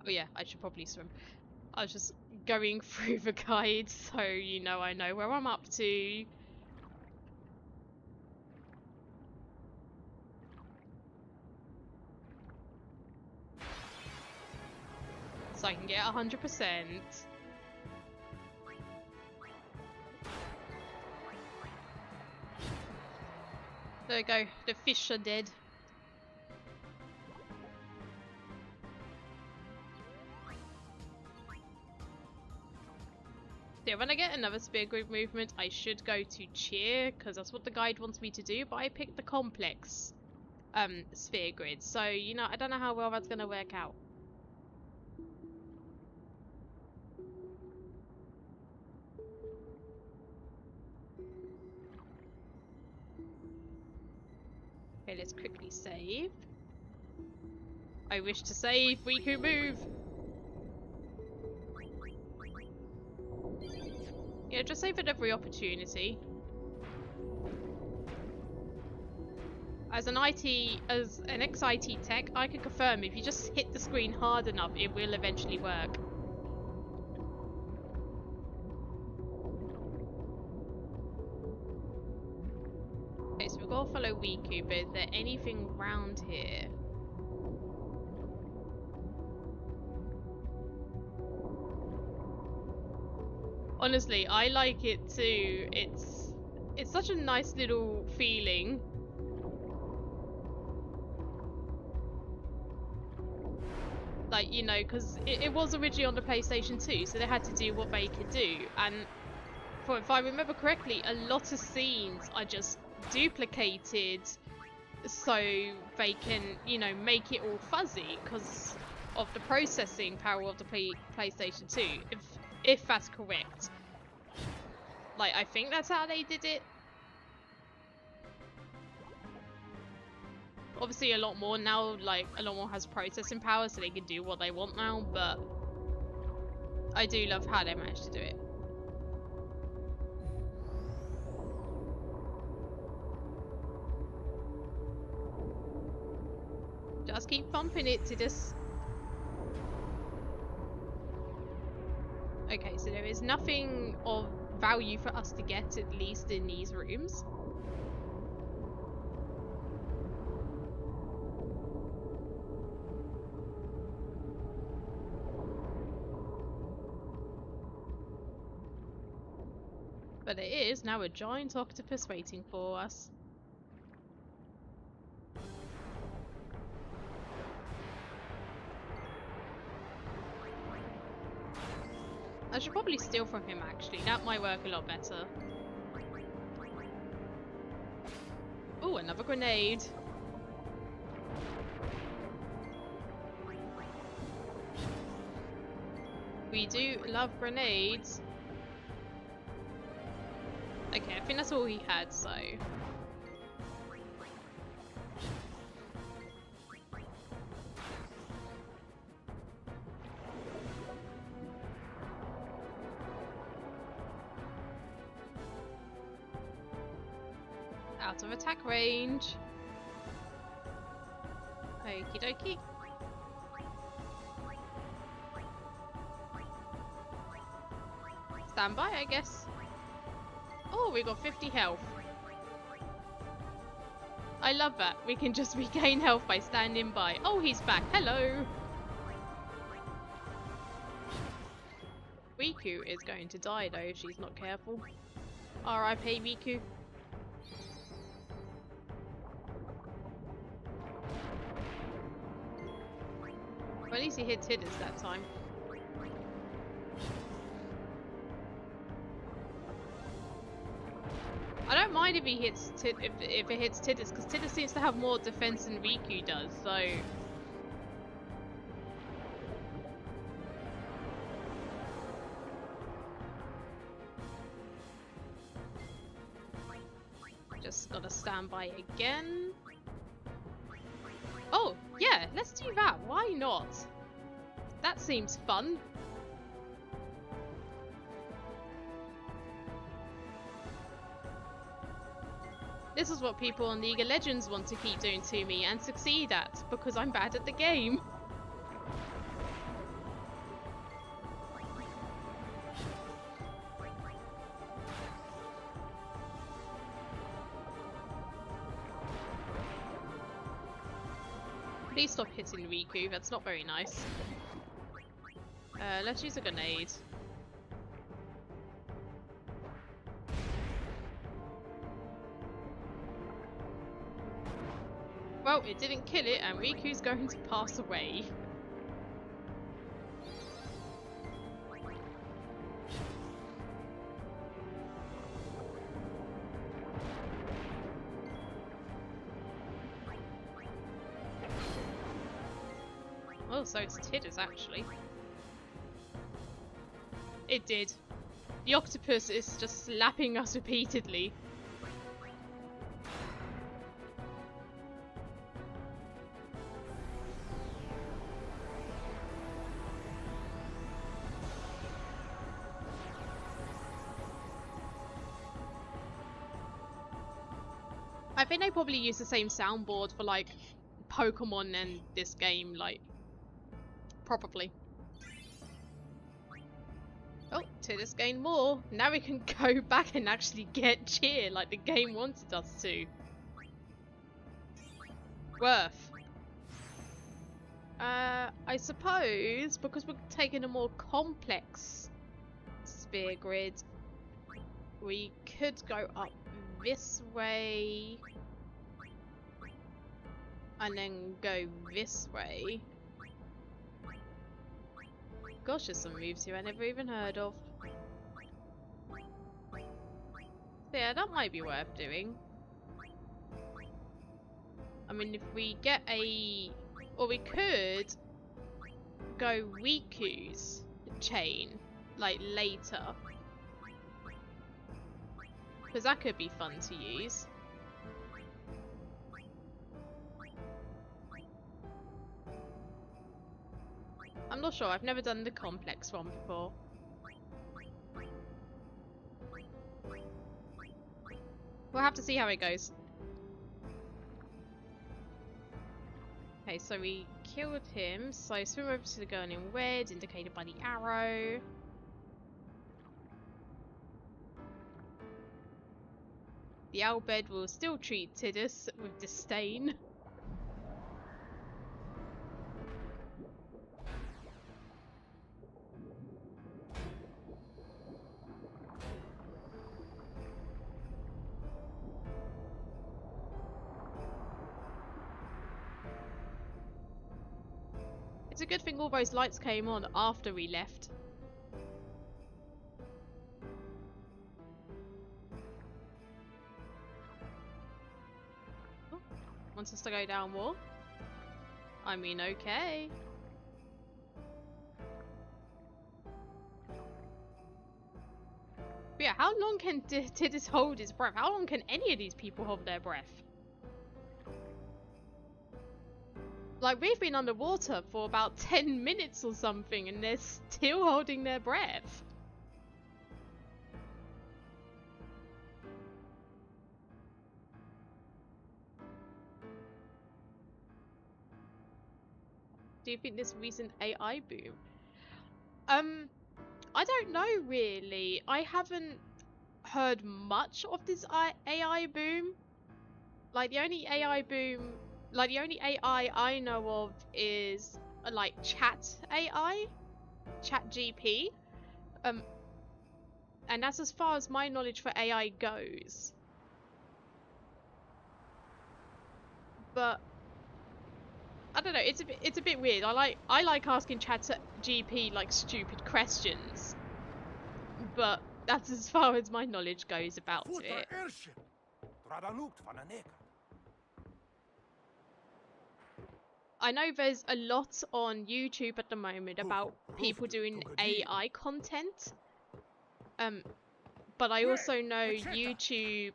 Oh yeah, I should probably swim. I was just going through the guide, so you know I know where I'm up to. So I can get 100%. There we go, the fish are dead. Yeah, when I get another spear group movement, I should go to cheer, because that's what the guide wants me to do, but I picked the complex sphere grid, so, you know, I don't know how well that's going to work out. Okay, let's quickly save. I wish to save, we can move! Yeah, just save at every opportunity. As an ex-IT tech, I can confirm if you just hit the screen hard enough, it will eventually work. Okay, so we've got to follow Riku, but is there anything around here? Honestly, I like it too. It's such a nice little feeling. Like, you know, because it was originally on the PlayStation 2, so they had to do what they could do. And if I remember correctly, a lot of scenes are just duplicated so they can, you know, make it all fuzzy because of the processing power of the PlayStation 2. If that's correct. Like, I think that's how they did it. Obviously a lot more now, like, a lot more has processing power so they can do what they want now, but I do love how they managed to do it. Just keep bumping it to this. Okay, so there is nothing of value for us to get, at least in these rooms. But there is now a giant octopus waiting for us. I should probably steal from him actually, that might work a lot better. Ooh, another grenade. We do love grenades. Okay, I think that's all he had, so... Out of attack range. Okie dokie. Stand by, I guess. Oh, we got 50 health. I love that. We can just regain health by standing by. Oh, he's back. Hello. Riku is going to die though if she's not careful. R.I.P. Riku. Well, at least he hit Tidus that time. I don't mind if he hits if it hits Tidus, because Tidus seems to have more defense than Riku does, so... Just gotta stand by again. Oh, yeah, let's do that. Why not? That seems fun. This is what people on League of Legends want to keep doing to me and succeed at, because I'm bad at the game. Please stop hitting Riku, that's not very nice. Let's use a grenade. Well, it didn't kill it, and Riku's going to pass away. Oh, so it's Tidus, actually. It did. The octopus is just slapping us repeatedly. I think they probably use the same soundboard for like Pokemon and this game, like probably. Oh, Tidus gained more. Now we can go back and actually get cheer like the game wanted us to. Worth. I suppose because we're taking a more complex sphere grid, we could go up this way and then go this way. Gosh, there's some moves here I never even heard of. So yeah, that might be worth doing. I mean, if we get a... Or we could go Riku's chain, like, later. Because that could be fun to use. I'm not sure, I've never done the complex one before. We'll have to see how it goes. Okay, so we killed him, so swim over to the girl in red, indicated by the arrow. The Owlbed will still treat Tidus with disdain. It's a good thing all those lights came on after we left. wants us to go down more? I mean, okay. But yeah, how long can Tidus hold his breath? How long can any of these people hold their breath? Like, we've been underwater for about 10 minutes or something, and they're still holding their breath. Do you think this recent AI boom? I don't know really. I haven't heard much of this AI boom. Like the only AI boom, like the only AI I know of is like chat AI, chat GP. And that's as far as my knowledge for AI goes. But I don't know, it's a bit weird. I like asking ChatGPT like stupid questions, but that's as far as my knowledge goes about it. I know there's a lot on YouTube at the moment about people doing AI content. But I also know YouTube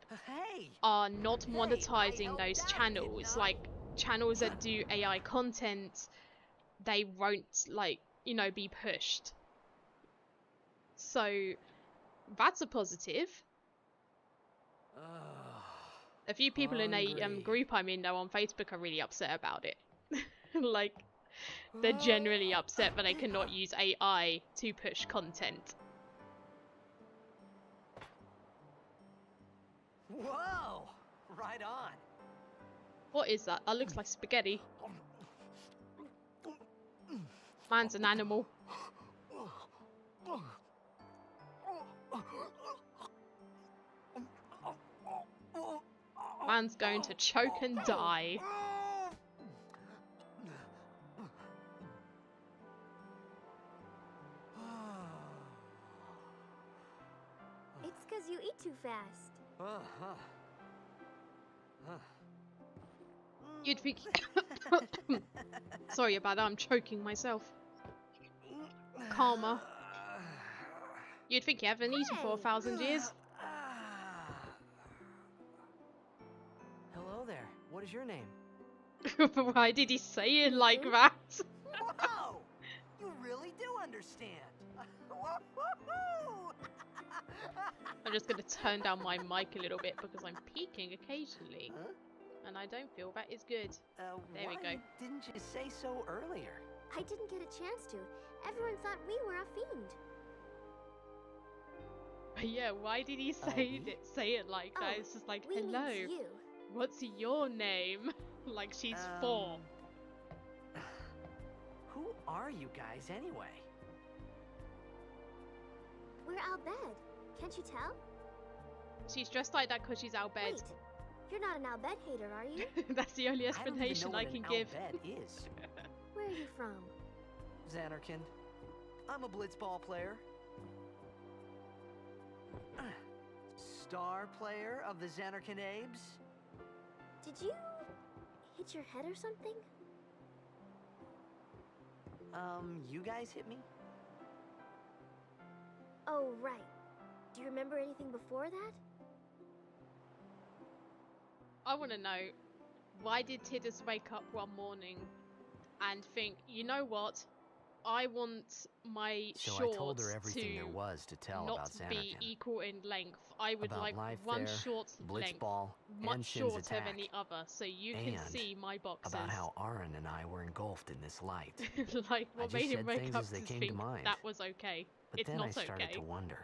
are not monetizing those channels. Like channels that do AI content, they won't, like, you know, be pushed. So that's a positive. A few people in a group I'm in though on Facebook are really upset about it. Like, they're generally upset that they cannot use AI to push content. Whoa! Right on. What is that? That looks like spaghetti. Man's an animal. Man's going to choke and die. It's 'cause you eat too fast. You'd think... Sorry about that, I'm choking myself. Karma. You'd think you haven't eaten for 1,000 years. Hello there. What is your name? Why did he say it like that? Whoa! You really do understand. I'm just gonna turn down my mic a little bit because I'm peeking occasionally. Huh? And I don't feel that is good. There we go. Didn't you say so earlier? I didn't get a chance to. Everyone thought we were a fiend. But yeah, why did he say it like that? It's just like, We hello, means you. what's your name? Like she's 4. Who are you guys anyway? We're Albed. Can't you tell? She's dressed like that because she's Albed. Wait, you're not an Albed hater, are you? That's the only explanation I can give. Is. Where are you from? Xanarkand. I'm a blitzball player. Star player of the Xanarkand Abes. Did you hit your head or something? You guys hit me? Oh, right. Do you remember anything before that? I want to know, why did Tidus wake up one morning and think, you know what, I want my So shorts I told her everything there to was to tell not about be Xanarkand. equal in length. I would About like life one there, short length, Blitzball, much and Sin's shorter attack. than the other, so you can And see my boxes. About how Aaron and I were engulfed in this light. Like, I what just made him said wake things up as they to came to think mind. that was okay? But It's then not I started okay. to wonder.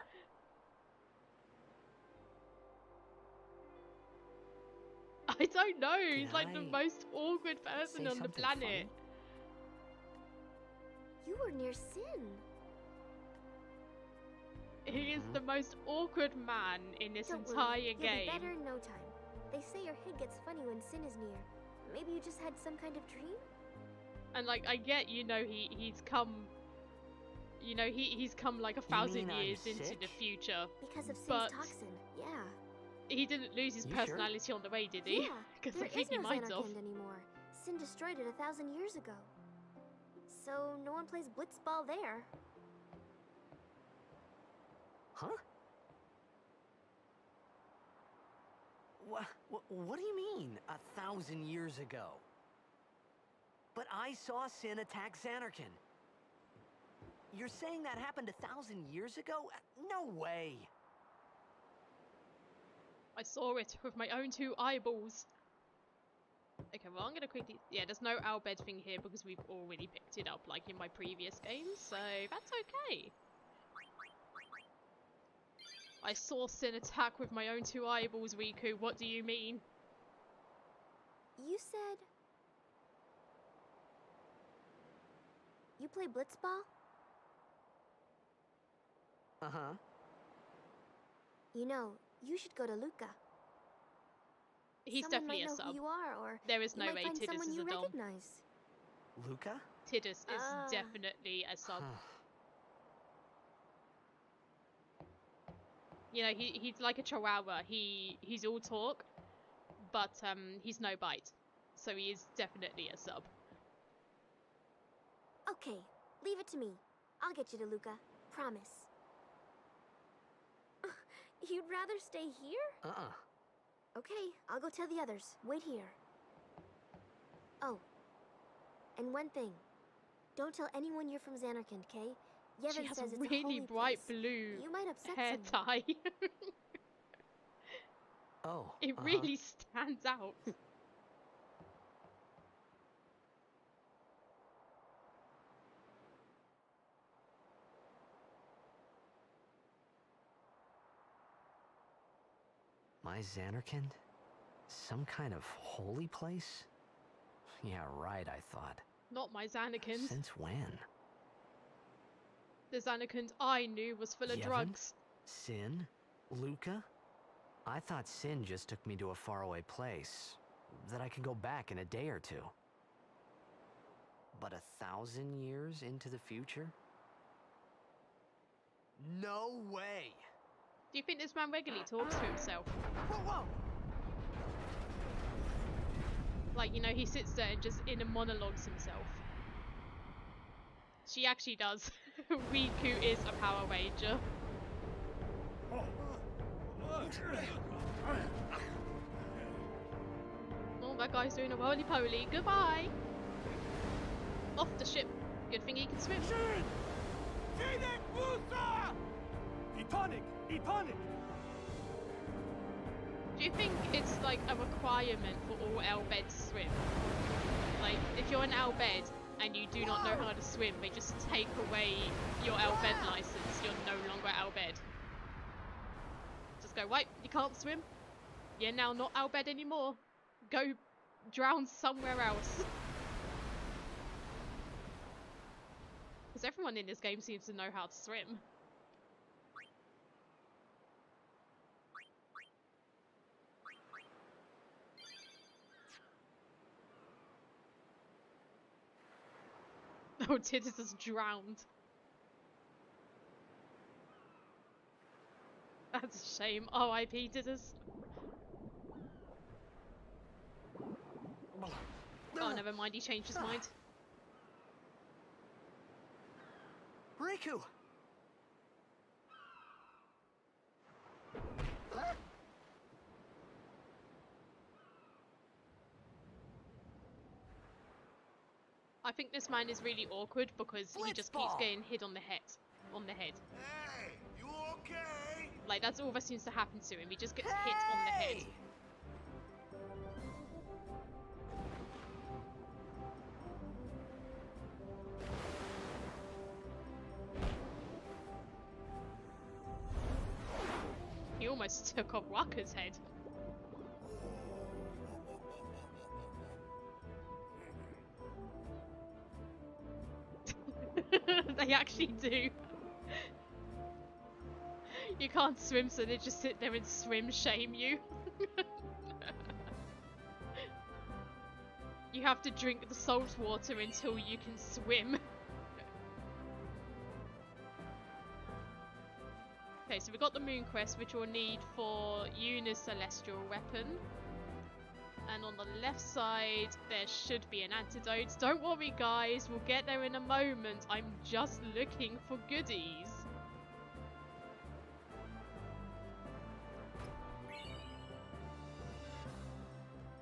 I don't know. He's Did like the I most awkward person say on the something planet. funny? You were near Sin. He is the most awkward man in this Don't entire worry, you'll game. be better in no time. They say your head gets funny when Sin is near. Maybe you just had some kind of dream? And like, I get, you know, he's come, you know, he's come like 1,000 mean I'm years into sick? the future. Because of Sin's But- toxin, yeah. He didn't lose his You sure? personality on the way, did he? Yeah, Because there I think is he no might have. Xanarkand anymore. Sin destroyed it 1,000 years ago. So no one plays Blitzball there. Huh? What do you mean, 1,000 years ago? But I saw Sin attack Xanarkand. You're saying that happened 1,000 years ago? No way! I saw it with my own 2 eyeballs. Okay, well I'm gonna quickly... Yeah, there's no Al Bhed thing here because we've already picked it up like in my previous games, so that's okay. I saw Sin attack with my own 2 eyeballs, Riku. What do you mean? You said... You play Blitzball? Uh-huh. You know, you should go to Luca. He's Someone definitely might a know sub. who you are, or There is you no might way find Tidus someone is you a dom. recognize. Luca? Tidus is Ah. definitely a sub. You know, he's like a chihuahua. He's all talk, but he's no bite. So he is definitely a sub. Okay, leave it to me. I'll get you to Luca. Promise. You'd rather stay here? Uh-uh. Okay, I'll go tell the others. Wait here. Oh. And one thing. Don't tell anyone you're from Xanarkand, okay? Yevon She has says a it's a really holy bright place. blue You might upset hair someone. tie. Oh, It really stands out. My Xanarkand? Some kind of holy place? Yeah, right, I thought. Not my Xanarkand. Since when? The Xanarkand I knew was full of Yevon? drugs. Sin? Luca? I thought Sin just took me to a faraway place, that I could go back in a day or 2. But 1,000 years into the future? No way! Do you think this man regularly talks to himself? Whoa, whoa! Like, you know, he sits there and just inner monologues himself. She actually does. Riku is a Power Ranger. Oh, that guy's doing a roly-poly. Goodbye! Off the ship. Good thing he can swim. Etonic! Etonic! Do you think it's like a requirement for all Al Bhed to swim? Like, if you're an Al Bhed and you do not know how to swim, they just take away your Al Bhed license. You're no longer Al Bhed. Just go, right, you can't swim. You're now not Al Bhed anymore. Go drown somewhere else. Because everyone in this game seems to know how to swim. Oh, Tidus is drowned. That's a shame. R.I.P. Tidus. Oh, never mind. He changed his mind. Riku! I think this man is really awkward because he just keeps Blitzball! getting hit on the head. Hey, you okay? Like, that's all that seems to happen to him. He just gets hit on the head. Hey! He almost took off Wakka's head. They actually do. You can't swim, so they just sit there and swim shame you. You have to drink the salt water until you can swim. Okay, Okay, so we got the Moon Crest, which we'll need for Yuna's Celestial Weapon. And on the left side, there should be an antidote. Don't worry, guys. We'll get there in a moment. I'm just looking for goodies.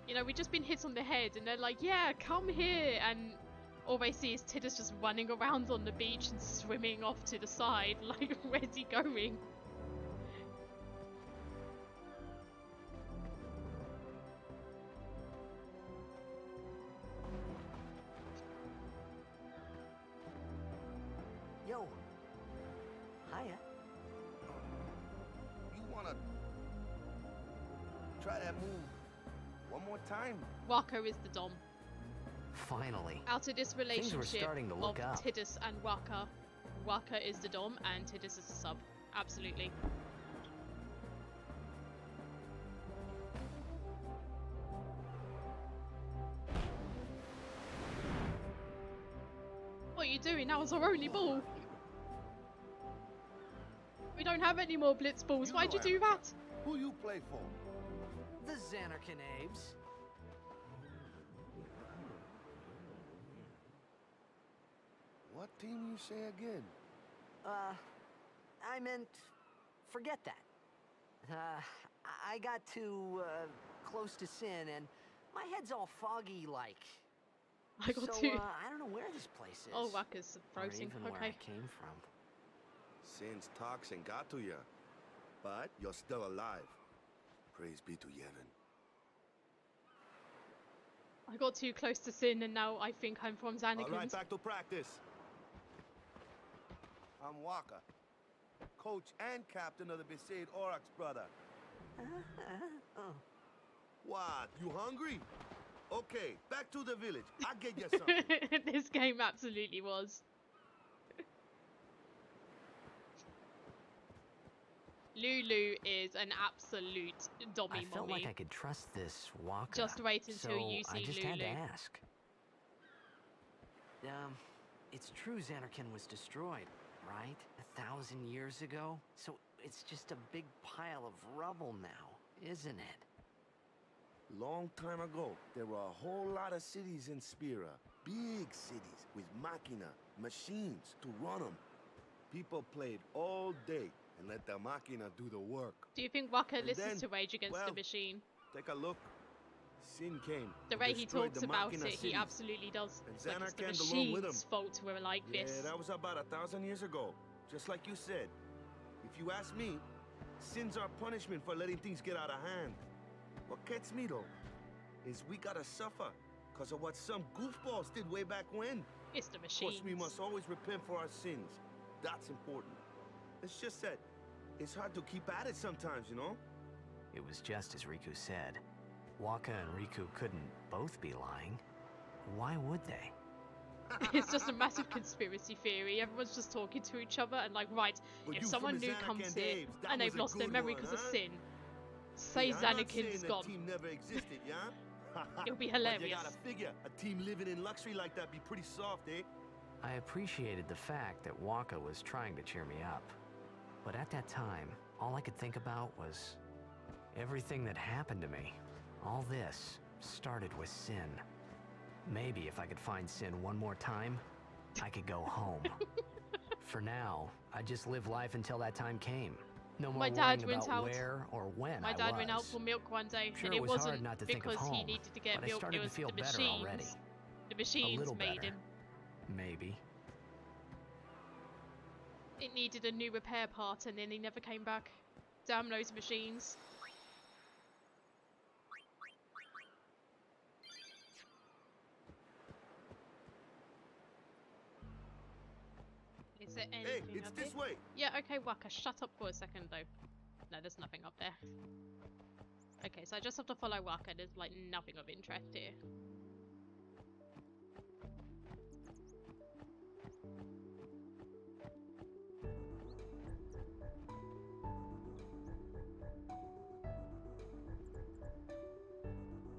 You know, we've just been hit on the head, and they're like, yeah, come here. And all they see is Tidus just running around on the beach and swimming off to the side. Like, where's he going? Yo. Hiya. You wanna try that move one more time? Waka is the Dom. Finally. Out of this Things were relationship starting to look of up. Tidus and Waka, Waka is the Dom and Tidus is the sub. Absolutely. What are you doing? That was our only ball. We don't have any more blitz balls. Why'd you do that? Who you play for? The Xanarkin Abes. What team you say again? I meant, forget that. I got too, close to Sin, and my head's all foggy like. I got so, two. I don't know where this place is. Oh, Waka's Or frozen. even where Okay. I came from. Sin's toxin got to you, but you're still alive. Praise be to Yevon. I got too close to Sin, and now I think I'm from All right, Xanakin's. back to practice. I'm Waka, coach and captain of the Besaid Aurochs, brother. Oh. What? You hungry? Okay, back to the village. I'll get you something. This game absolutely was. Lulu is an absolute dommy I felt mommy. like I could trust this Waka. Just wait until so you see I just had to Lulu. ask. It's true Xanarkin was destroyed, right? 1,000 years ago? So it's just a big pile of rubble now, isn't it? Long time ago, there were a whole lot of cities in Spira. Big cities with machina, machines to run them. People played all day and let the machina do the work. Do you think Waka And listens then, to Rage Against well, the Machine? Take a look. Sin came. The and way he destroyed talks the about machina it, he cities. absolutely does. And It's like it's the Xanarkand along with machine's him. fault we're like Yeah, this. that was about 1,000 years ago. Just like you said. If you ask me, Sin's our punishment for letting things get out of hand. What gets me though, is we gotta suffer because of what some goofballs did way back when. It's the Of machines. course, we must always repent for our sins. That's important. It's just that it's hard to keep at it sometimes, you know? It was just as Riku said. Waka and Riku couldn't both be lying. Why would they? It's just a massive conspiracy theory. Everyone's just talking to each other and like, right, But if you someone from the new comes Xanarkand here Abes, that and they've was a lost their good memory one, because of huh? Sin, say Hey, I'm not saying Xanakin's that gone. team never existed, yeah? It'll be But you hilarious. gotta figure, a team living in luxury like that be pretty soft, eh? I appreciated the fact that Waka was trying to cheer me up. But at that time, all I could think about was everything that happened to me. All this started with Sin. Maybe if I could find Sin one more time, I could go home. For now, I just live life until that time came. No more My dad worrying went about out. where or when My I dad was. went out for milk one day, Sure, and it it was hard wasn't not to think of because he home, needed to get but I milk. started It to was feel the better machines. already. The machines little made better. him. Maybe. It needed a new repair part, and then he never came back. Damn those machines. Is there anything Hey, it's up this here? way. Yeah, okay, Waka, shut up for a second though. No, there's nothing up there. Okay, so I just have to follow Waka. There's like nothing of interest here.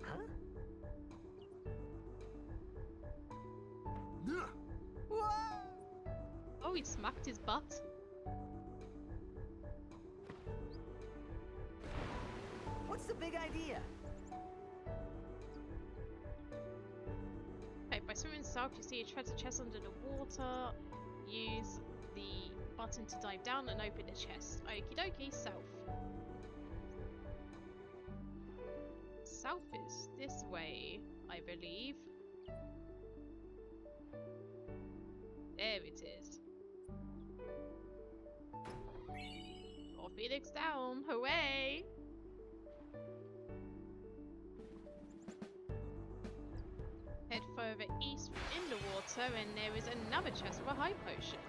Huh? Nah. Oh, he smacked his butt. What's the big idea? Okay, by swimming south, you see a treasure chest under the water. Use the button to dive down and open the chest. Okie dokie, south. South is this way, I believe. There it is. Oh, Felix down, away! Head further east in the water and there is another chest with a high potion.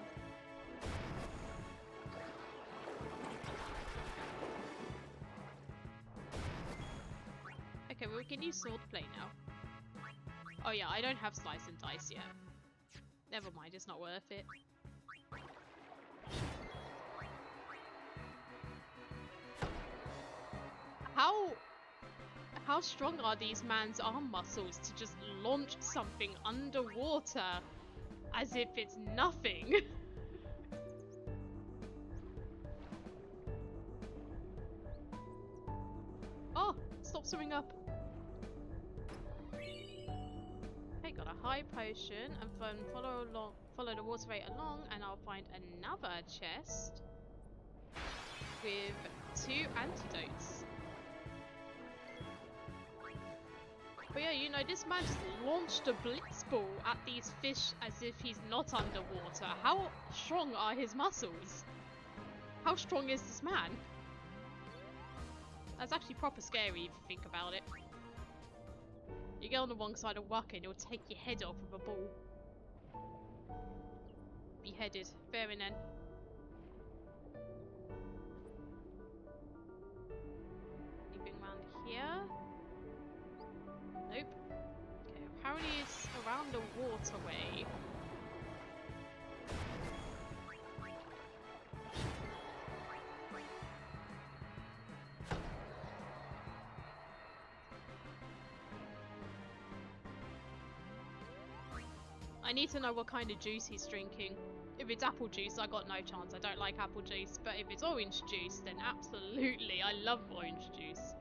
Okay, well we can use swordplay now. Oh yeah, I don't have slice and dice yet. Never mind, it's not worth it. How strong are these man's arm muscles to just launch something underwater as if it's nothing? Oh, stop swimming up. Okay, got a high potion and then follow the waterway along and I'll find another chest with 2 antidotes. But yeah, you know, this man just launched a blitz ball at these fish as if he's not underwater. How strong are his muscles? How strong is this man? That's actually proper scary if you think about it. You get on the wrong side of Waka and he'll take your head off with a ball. Beheaded. Fair enough. Anything around here? Nope. Okay, apparently it's around the waterway. I need to know what kind of juice he's drinking. If it's apple juice, I got no chance. I don't like apple juice. But if it's orange juice, then absolutely. I love orange juice.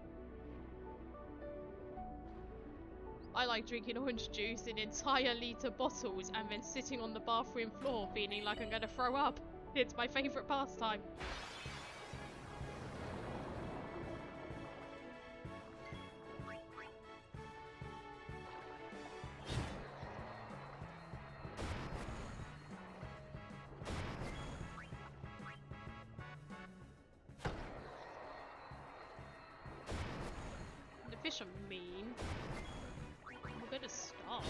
I like drinking orange juice in entire litre bottles and then sitting on the bathroom floor feeling like I'm gonna throw up. It's my favourite pastime. The fish are mean. I'm gonna stop.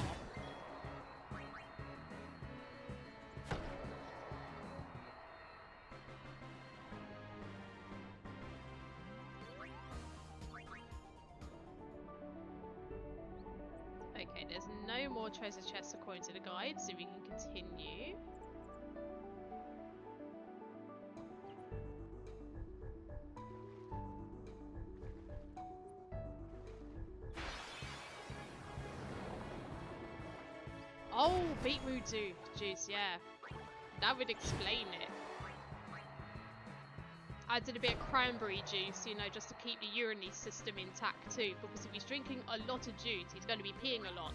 Okay, there's no more treasure chests according to the guide, so we can continue. Oh, beetroot juice, yeah. That would explain it. I did a bit of cranberry juice, you know, just to keep the urinary system intact too. Because if he's drinking a lot of juice, he's going to be peeing a lot.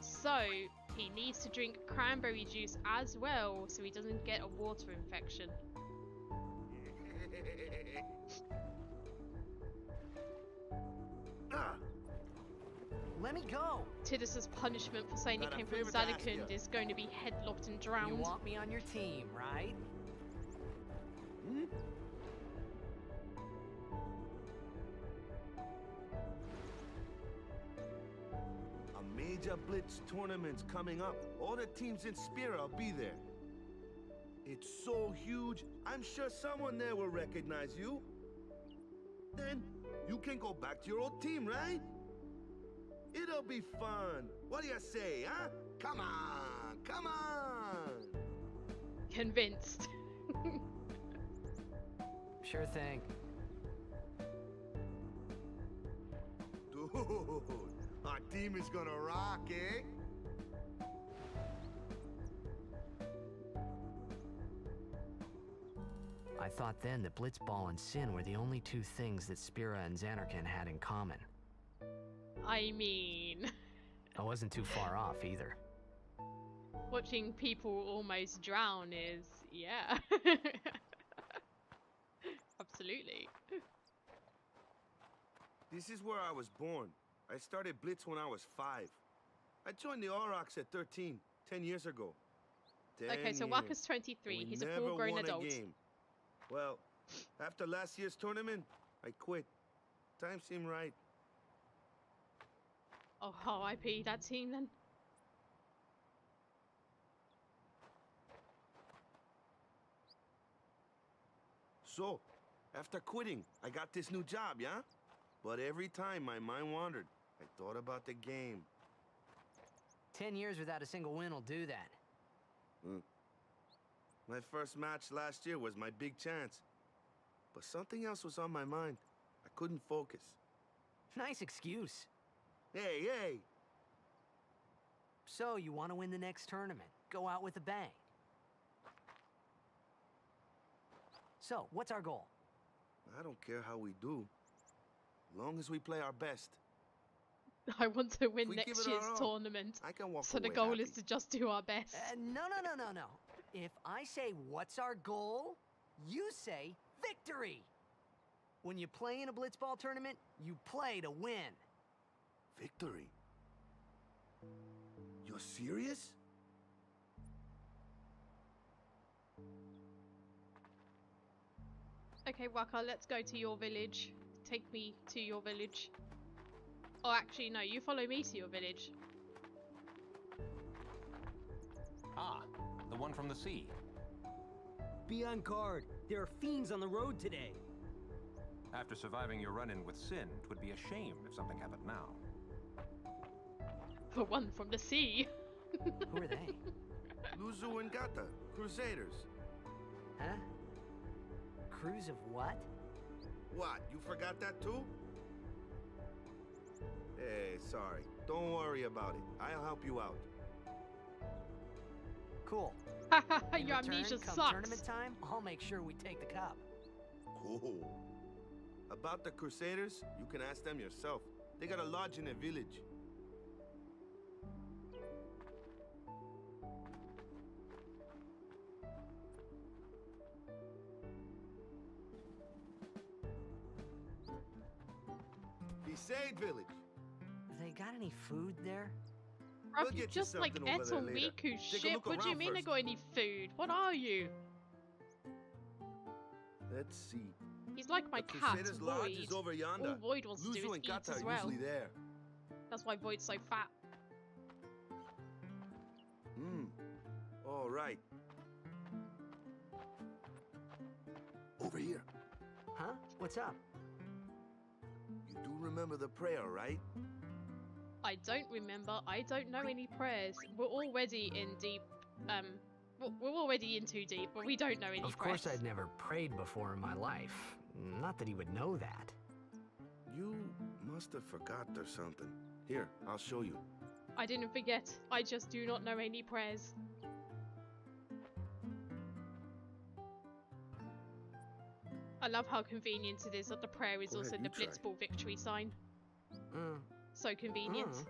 So, he needs to drink cranberry juice as well, so he doesn't get a water infection. Let me go! Tidus's punishment for saying he came from Zanarkand is going to be headlocked and drowned. You want me on your team, right? Hmm? A major blitz tournament's coming up. All the teams in Spira will be there. It's so huge, I'm sure someone there will recognize you. Then you can go back to your old team, right? It'll be fun. What do you say, huh? Come on, come on. Convinced. Sure thing. Dude, our team is gonna rock, eh? I thought then that Blitzball and Sin were the only two things that Spira and Xanarkand had in common. I mean, I wasn't too far off either. watching people almost drown is, yeah. Absolutely. This is where I was born. I started Blitz when I was 5. I joined the Aurochs at 13, 10 years ago. Okay, so 10 Wakka's years. 23. We He's a never full-grown won adult. A game. Well, after last year's tournament, I quit. Time seemed right. Oh, RIP that team then. So, after quitting, I got this new job, yeah? But every time my mind wandered, I thought about the game. 10 years without a single win will do that. My first match last year was my big chance. But something else was on my mind. I couldn't focus. Nice excuse. Hey, hey! So, you want to win the next tournament? Go out with a bang. So, what's our goal? I don't care how we do. As long as we play our best. I want to win we give next it our year's all, tournament. I can walk So the away goal happy. is to just do our best. No. If I say, what's our goal? You say, victory! When you play in a Blitzball tournament, you play to win. Victory? You're serious? Okay, Wakka, let's go to your village. Take me to your village. Oh, actually, no, you follow me to your village. Ah, the one from the sea. Be on guard. There are fiends on the road today. After surviving your run-in with Sin, it would be a shame if something happened now. The one from the sea. Who are they? Luzu and Gata, Crusaders. Huh? Crews of what? What, you forgot that too? Hey, sorry. Don't worry about it. I'll help you out. Cool. In Your return, amnesia come sucks. tournament time, I'll make sure we take the cup. Cool. About the Crusaders, you can ask them yourself. They got a lodge in a village. Besaid village. They got any food there? Bruv, We'll you get you just like something over ate there on later. Riku's Take a ship. look What do you around mean they first. got any food? What are you? Let's see. He's like my The cat, Crusaders Lodge Void. is over yonder. All Void wants to do Luzu is and eat Gata as are well. usually there. That's why Void's so fat. All right. Over here. Huh? What's up? You do remember the prayer, right? I don't remember. I don't know any prayers. We're already in deep. We're already in too deep, but we don't know any Of prayers. course I'd never prayed before in my life. Not that he would know that. You must have forgot or something. Here, I'll show you. I didn't forget. I just do not know any prayers. I love how convenient it is that the prayer is Go also ahead, the you try. Blitzball victory sign. Mm. So convenient.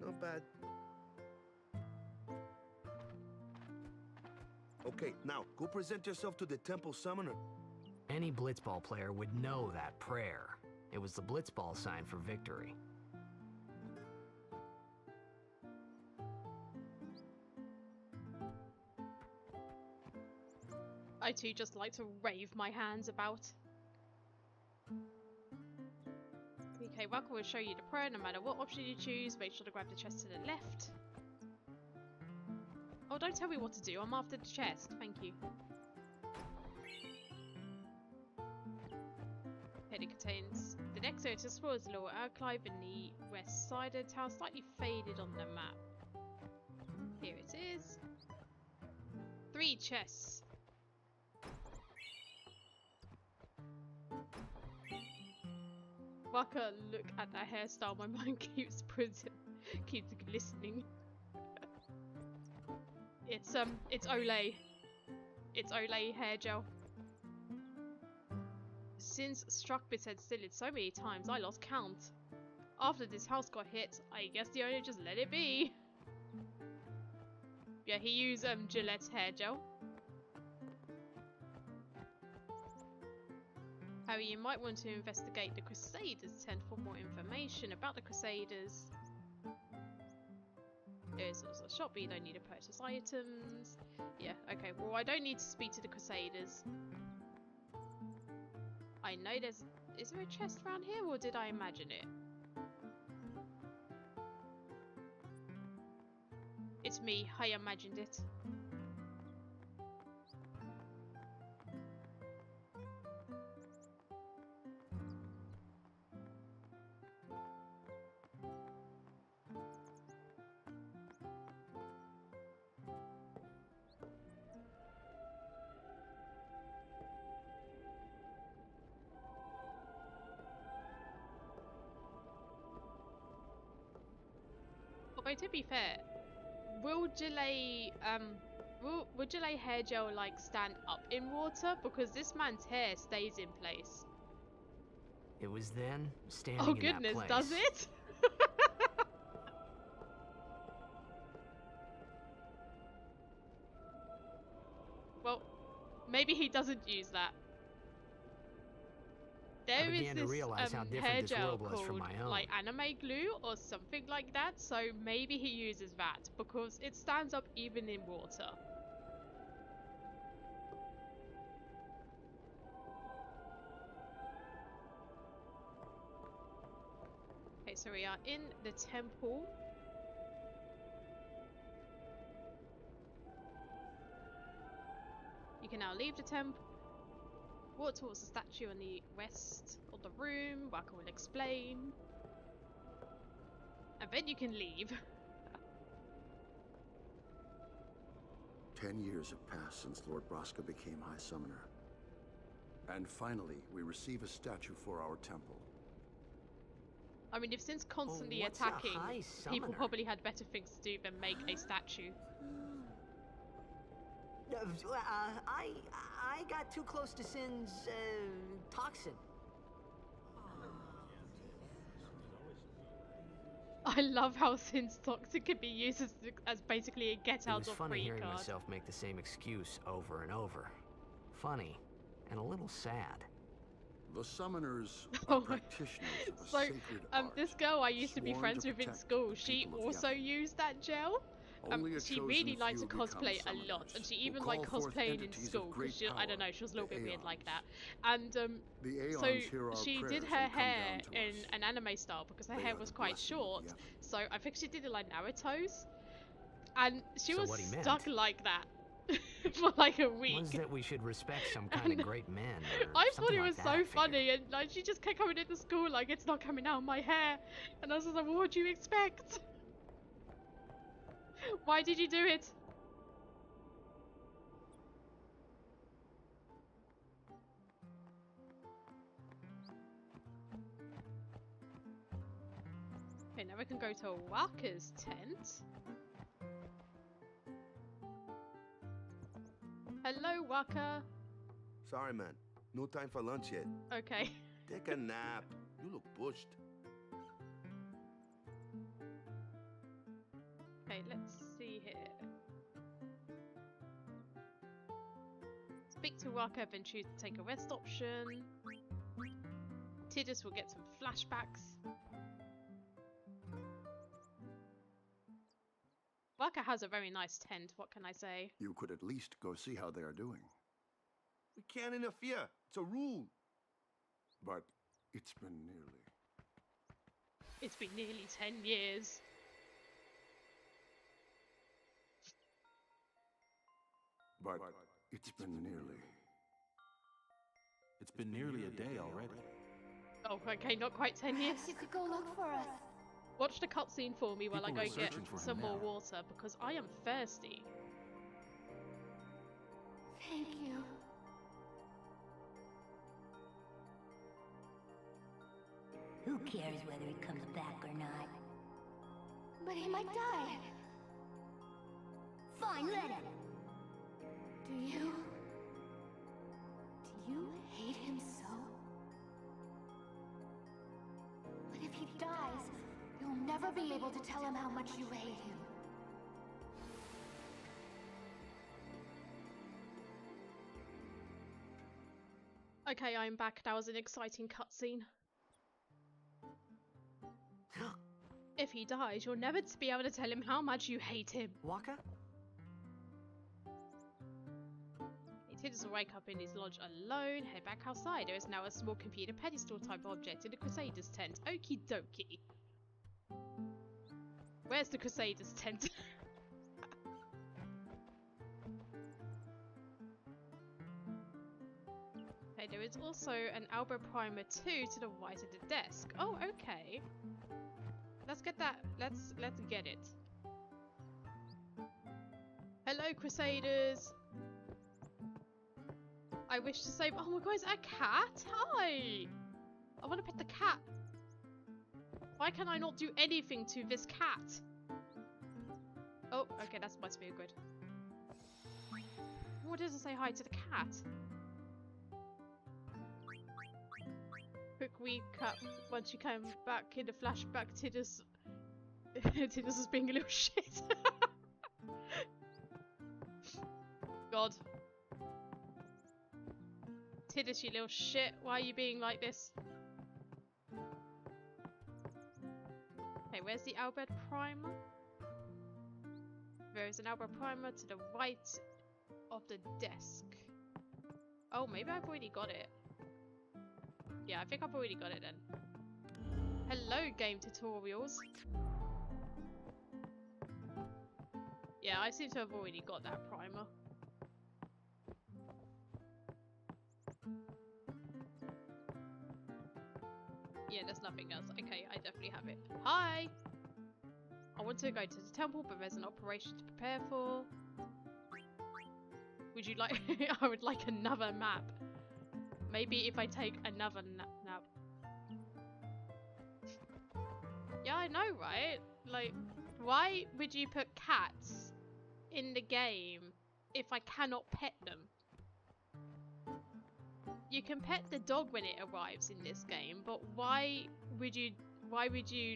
Not bad. Okay, now, go present yourself to the temple summoner. Any Blitzball player would know that prayer. It was the Blitzball sign for victory. I too just like to wave my hands about. Okay, Wakka will show you the prayer no matter what option you choose. Make sure to grab the chest to the left. Oh, don't tell me what to do. I'm after the chest. Thank you. Okay, it contains the next area to explore is the lower Alclive in the west side of town, slightly faded on the map. Here it is. 3 chests. Waka, look at that hairstyle. My mind keeps glistening. It's Olay. It's Olay hair gel. Since Struckbit had still it so many times, I lost count. After this house got hit, I guess the owner just let it be. Yeah, he used Gillette's hair gel. Harry, you might want to investigate the Crusaders tent for more information about the Crusaders. There's also a shop, but you don't need to purchase items. Yeah, okay, well I don't need to speak to the Crusaders. I know there's... Is there a chest around here, or did I imagine it? It's me, I imagined it. Although to be fair, will Gillet hair gel like stand up in water? Because this man's hair stays in place. It was then, standing Oh in goodness, that place. does it? Well, maybe he doesn't use that. There is began to this realize how different hair this gel world was from called my own. like anime glue or something like that, so maybe he uses that because it stands up even in water. Okay, so we are in the temple. You can now leave the temple. Walk towards the statue on the west of the room. Waka will explain. And then you can leave. 10 years have passed since Lord Braska became High Summoner. And finally, we receive a statue for our temple. I mean, if since constantly what's a attacking, High people Summoner? probably had better things to do than make a statue. I got too close to Sin's toxin. I love how Sin's toxin can be used as basically a get It out was of funny free hearing card. myself make the same excuse over and over. Funny, and a little sad. The summoners Oh are my- practitioners of a So, sacred art, this girl I used to be sworn friends to with in protect school, the she people of also Yavin. used that gel. Only a She chosen really liked to few become cosplay a lot, and summoners she who even call liked forth cosplaying in entities of school because great I don't power, know, she was a little the bit weird like that. Aeons. And The so Aeons hear our she did prayers her and come hair down to in us. an anime style because her They hair are was the quite blessing of short. Yavin. So I think she did it like Naruto's, and she So was what he meant stuck like that for like a week. Was that we should respect some kind And of great men, or I thought something it like was that, so I figured. funny, and like she just kept coming into school like it's not coming out of my hair, and I was just like, what do you expect? Why did you do it? Okay, now we can go to Waka's tent. Hello, Waka. Sorry, man. No time for lunch yet. Okay. Take a nap. You look pushed. Okay, let's see here. Speak to Waka, then choose to take a rest option. Tidus will get some flashbacks. Waka has a very nice tent, what can I say? You could at least go see how they are doing. We can't interfere. It's a rule. But it's been nearly... It's been nearly 10 years. But it's been nearly... It's been nearly a day already. Oh, okay, not quite 10 years. Perhaps you could go look for us. Watch the cutscene for me while People I are go get searching for him some more now. water because I am thirsty. Thank you. cares whether he comes back or not? But he might die. Fine, let him. Do you hate him so? But if he dies, you'll never be able to tell him how much you hate him. Okay, I'm back. That was an exciting cutscene. If he dies, you'll never be able to tell him how much you hate him. Waka? Tidus will wake up in his lodge alone, head back outside. There is now a small computer pedestal type object in the Crusaders tent. Okie dokie. Where's the Crusaders tent? Okay, there is also an Alba Primer 2 to the right of the desk. Oh, okay. Let's get that. Let's get it. Hello, Crusaders. I wish to save. Oh my god, is that a cat? Hi. I want to pet the cat. Why can I not do anything to this cat? Oh, okay, that must be good. What does it say hi to the cat? Quick recap. Once you came back in the flashback, Tidus was being a little shit. God. Tidus, you little shit. Why are you being like this? Okay, where's the Albert Primer? There is an Albert Primer to the right of the desk. Oh, maybe I've already got it. Yeah, I think I've already got it then. Hello, game tutorials. Yeah, I seem to have already got that primer. Yeah, there's nothing else. Okay, I definitely have it. Hi! I want to go to the temple, but there's an operation to prepare for. Would you like... I would like another map. Maybe if I take another nap. Yeah, I know, right? Like, why would you put cats in the game if I cannot pet them? You can pet the dog when it arrives in this game, but why would you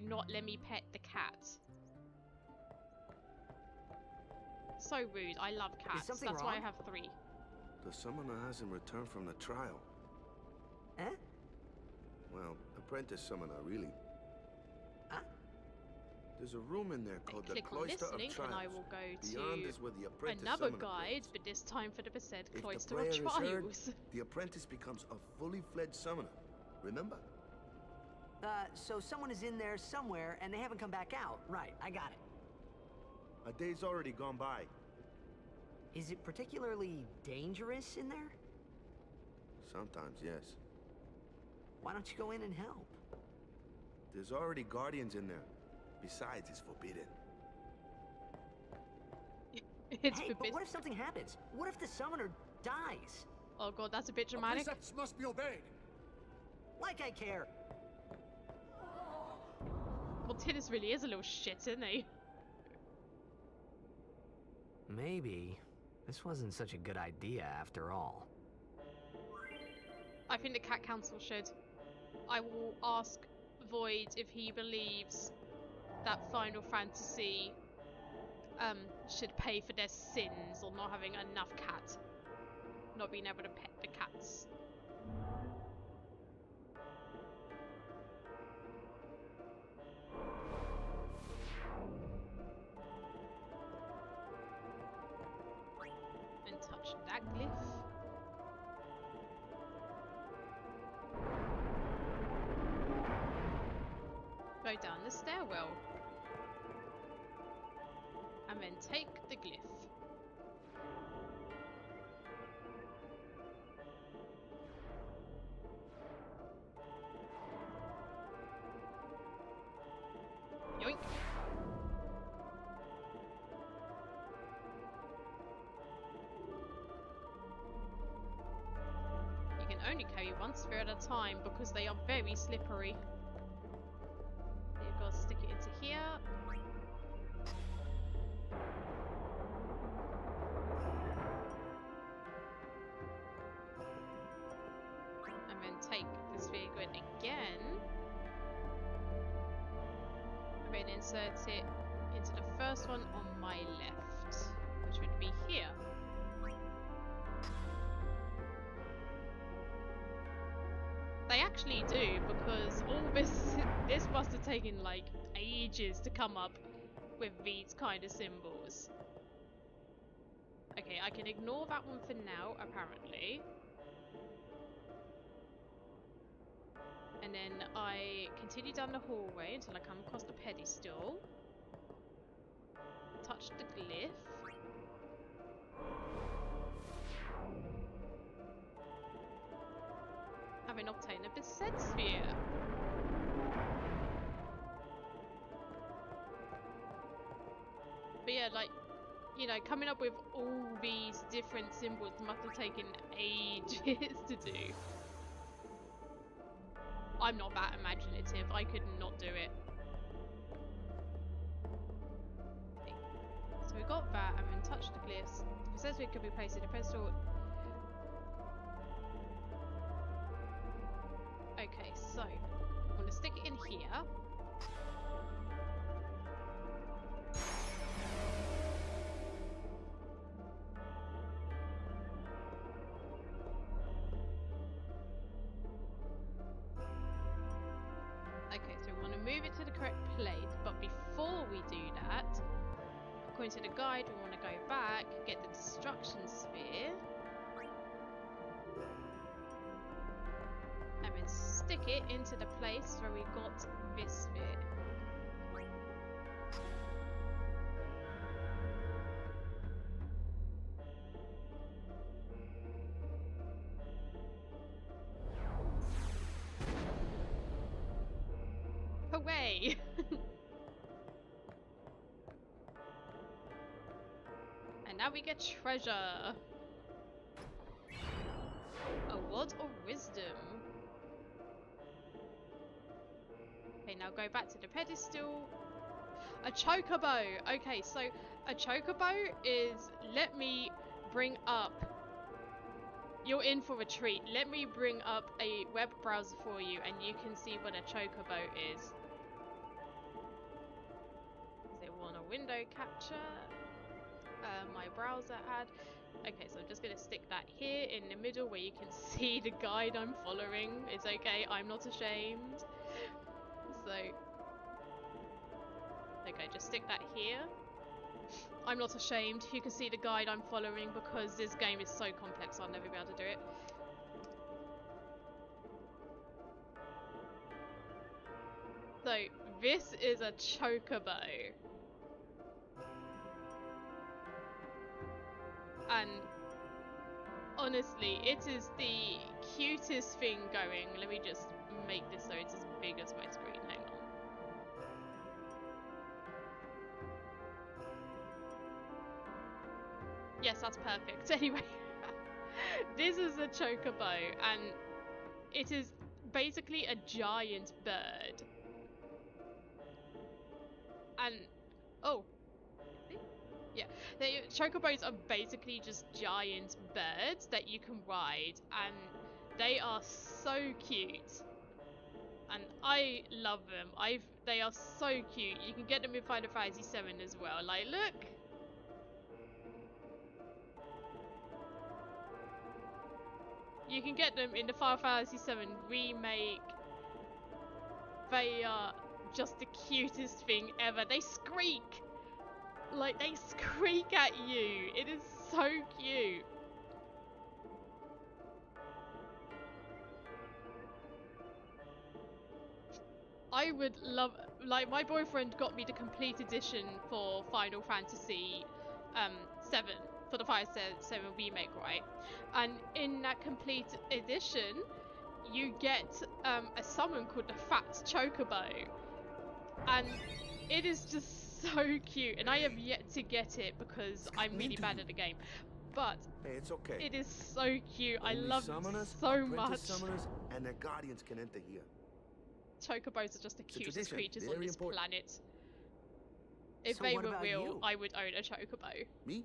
not let me pet the cat? So rude. I love cats. That's wrong? why I have 3. The summoner hasn't returned from the trial. Eh? Well, apprentice summoner, really. Huh? There's a room in there called the Click on this Cloister of link Trials. and I will go Beyond to is where the apprentice another summoner guide, plays. but this time for the said If Cloister the of prayer is heard, Trials. the apprentice becomes a fully fledged summoner. Remember? So someone is in there somewhere and they haven't come back out. Right, I got it. A day's already gone by. Is it particularly dangerous in there? Sometimes, yes. Why don't you go in and help? There's already guardians in there. Besides, it's forbidden. It's hey, forbidden. but what if something happens? What if the summoner dies? Oh god, that's a bit dramatic. Precepts must be obeyed. Like I care. Well, Tidus really is a little shit, isn't he? Maybe this wasn't such a good idea after all. I think the Cat Council should. I will ask Void if he believes that Final Fantasy should pay for their sins or not having enough cat. Not being able to pet the cats. And touch that glyph. Go down the stairwell. And then take the glyph. Yoink. You can only carry one sphere at a time because they are very slippery. here. And then take this vehicle again. And then insert it into the first one on my left, which would be here. They actually do, because all this must have taken like ages to come up with these kind of symbols. Okay, I can ignore that one for now, apparently. And then I continue down the hallway until I come across the pedestal. Touch the glyph. Having obtained a Beset sphere. But yeah, like, you know, coming up with all these different symbols must have taken ages to do. I'm not that imaginative, I could not do it. Okay. So we got that, and then touch the glyphs. It says we could be placed in a pedestal. Okay, so I'm gonna stick it in here. Okay, so we want to move it to the correct place, but before we do that, according to the guide, we want to go back, get the destruction sphere. And then stick it into the place where we got this sphere. Away! And now we get treasure! A word of wisdom. Okay, now go back to the pedestal. A chocobo! Okay, so a chocobo is, let me bring up, you're in for a treat. Let me bring up a web browser for you and you can see what a chocobo is. They want a window capture. My browser ad. Okay, so I'm just going to stick that here in the middle where you can see the guide I'm following. It's okay, I'm not ashamed. So, okay, just stick that here. I'm not ashamed. You can see the guide I'm following because this game is so complex I'll never be able to do it. So, this is a chocobo. And honestly, it is the cutest thing going. Let me just make this so it's as big as my screen. Hang on. Yes, that's perfect. Anyway, this is a chocobo, and it is basically a giant bird. And oh, yeah, the chocobos are basically just giant birds that you can ride, and they are so cute. And I love them. They are so cute. You can get them in Final Fantasy VII as well. Like, look. You can get them in the Final Fantasy VII remake. They are just the cutest thing ever. They squeak. Like, they squeak at you. It is so cute. I would love, like, my boyfriend got me the complete edition for Final Fantasy 7, for the Final 7 remake, right? And in that complete edition, you get a summon called the Fat Chocobo. And it is just so cute. And I have yet to get it because I'm really bad at the game. But hey, it's okay. It is so cute. I love it so much. Summoners and their guardians can enter here. Chocobos are just the cutest creatures on this planet. If So they what were about real, you? I would own a chocobo. Me?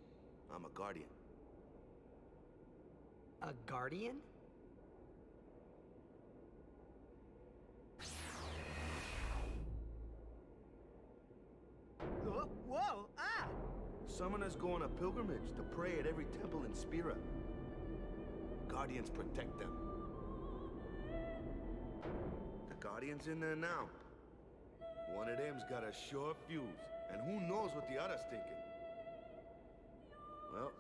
I'm a guardian. A guardian? Whoa! Ah! Summoners go on a pilgrimage to pray at every temple in Spira. Guardians protect them. The Guardian's in there now. One of them's got a sure fuse, and who knows what the other's thinking. Well,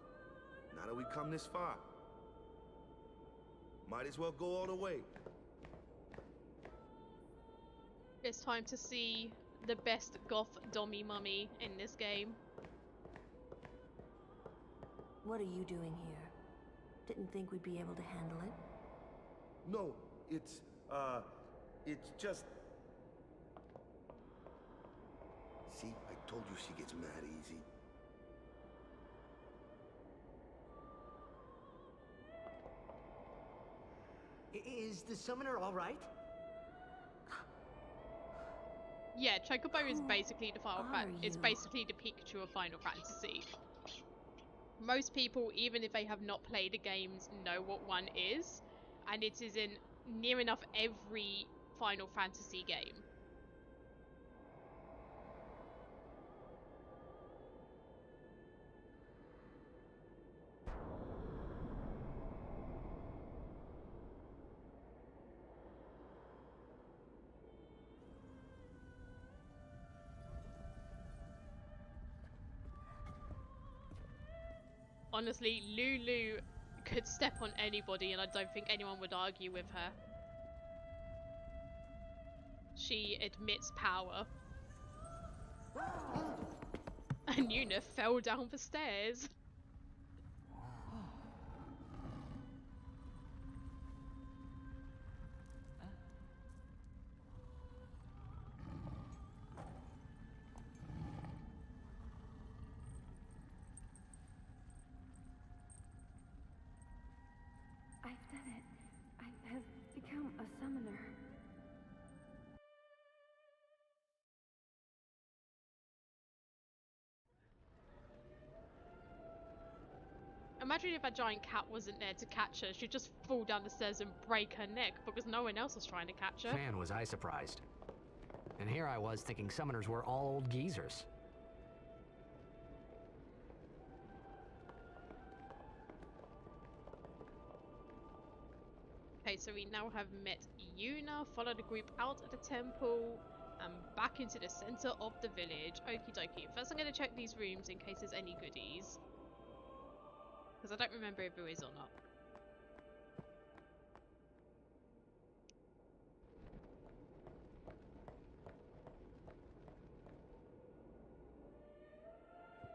now that we come this far, might as well go all the way. It's time to see the best goth dummy mummy in this game. What are you doing here? Didn't think we'd be able to handle it. No, it's just... See, I told you she gets mad easy. Is the summoner all right? Yeah, Chocobo is basically the it's you? basically the Pikachu of Final Fantasy. Most people, even if they have not played the games, know what one is, and it is in near enough every Final Fantasy game. Honestly, Lulu could step on anybody and I don't think anyone would argue with her. She admits power. And Yuna fell down the stairs. I've done it. I have become a summoner. Imagine if a giant cat wasn't there to catch her. She'd just fall down the stairs and break her neck because no one else was trying to catch her. Man, was I surprised. And here I was thinking summoners were all old geezers. Okay, so we now have met Yuna, follow the group out of the temple, and back into the center of the village. Okie dokie. First I'm going to check these rooms in case there's any goodies. Because I don't remember if there is or not.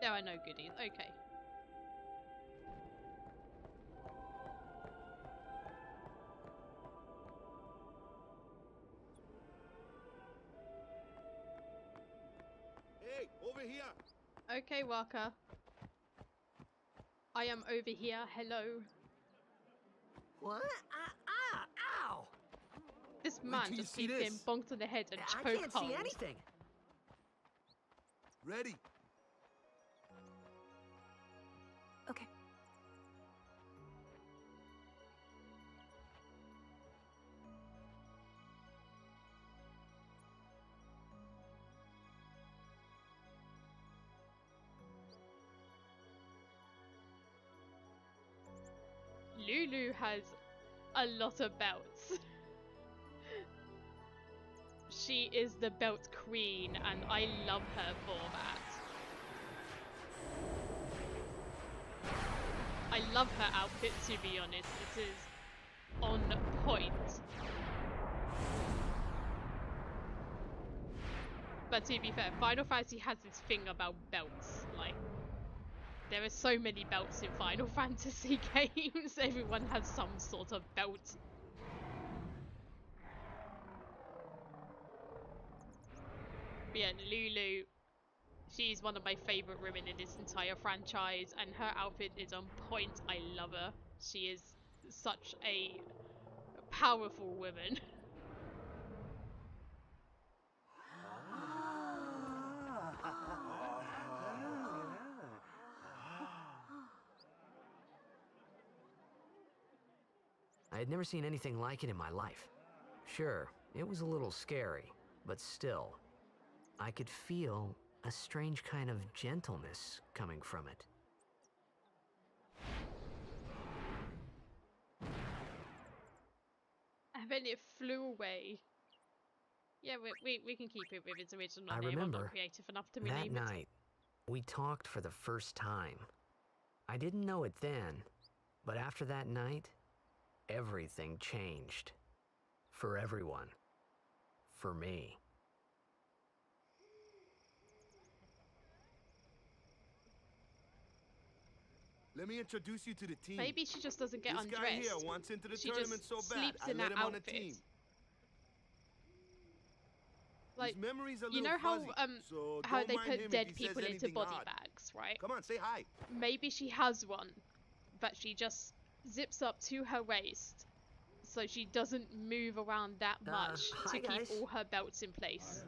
There are no goodies. Okay. Hey, over here! Okay, Waka. I am over here. Hello. What? Ow! This Wait man till you just see keeps getting this. bonked on the head and I chokehold. can't see anything. Ready? Okay. Lulu has a lot of belts. She is the belt queen and I love her for that. I love her outfit, to be honest. It is on point. But to be fair, Final Fantasy has this thing about belts. Like, there are so many belts in Final Fantasy games. Everyone has some sort of belt. But yeah, Lulu, she's one of my favourite women in this entire franchise, and her outfit is on point. I love her. She is such a powerful woman. I had never seen anything like it in my life. Sure, it was a little scary, but still, I could feel a strange kind of gentleness coming from it. And then it flew away. Yeah, we can keep it with its original I name. I'm remember not creative enough to that rename it. night, we talked for the first time. I didn't know it then, but after that night, everything changed. For everyone. For me. Let me introduce you to the team. Maybe she just doesn't get this undressed. Guy here wants into the She tournament just so bad. sleeps I in let that him on the outfit. team. Like, His memory's a you little know how fuzzy, so how don't they mind put him dead if he says people into anything body odd. bags, right? Come on, say hi. Maybe she has one, but she just zips up to her waist, so she doesn't move around that much hi, to keep guys. all her belts in place.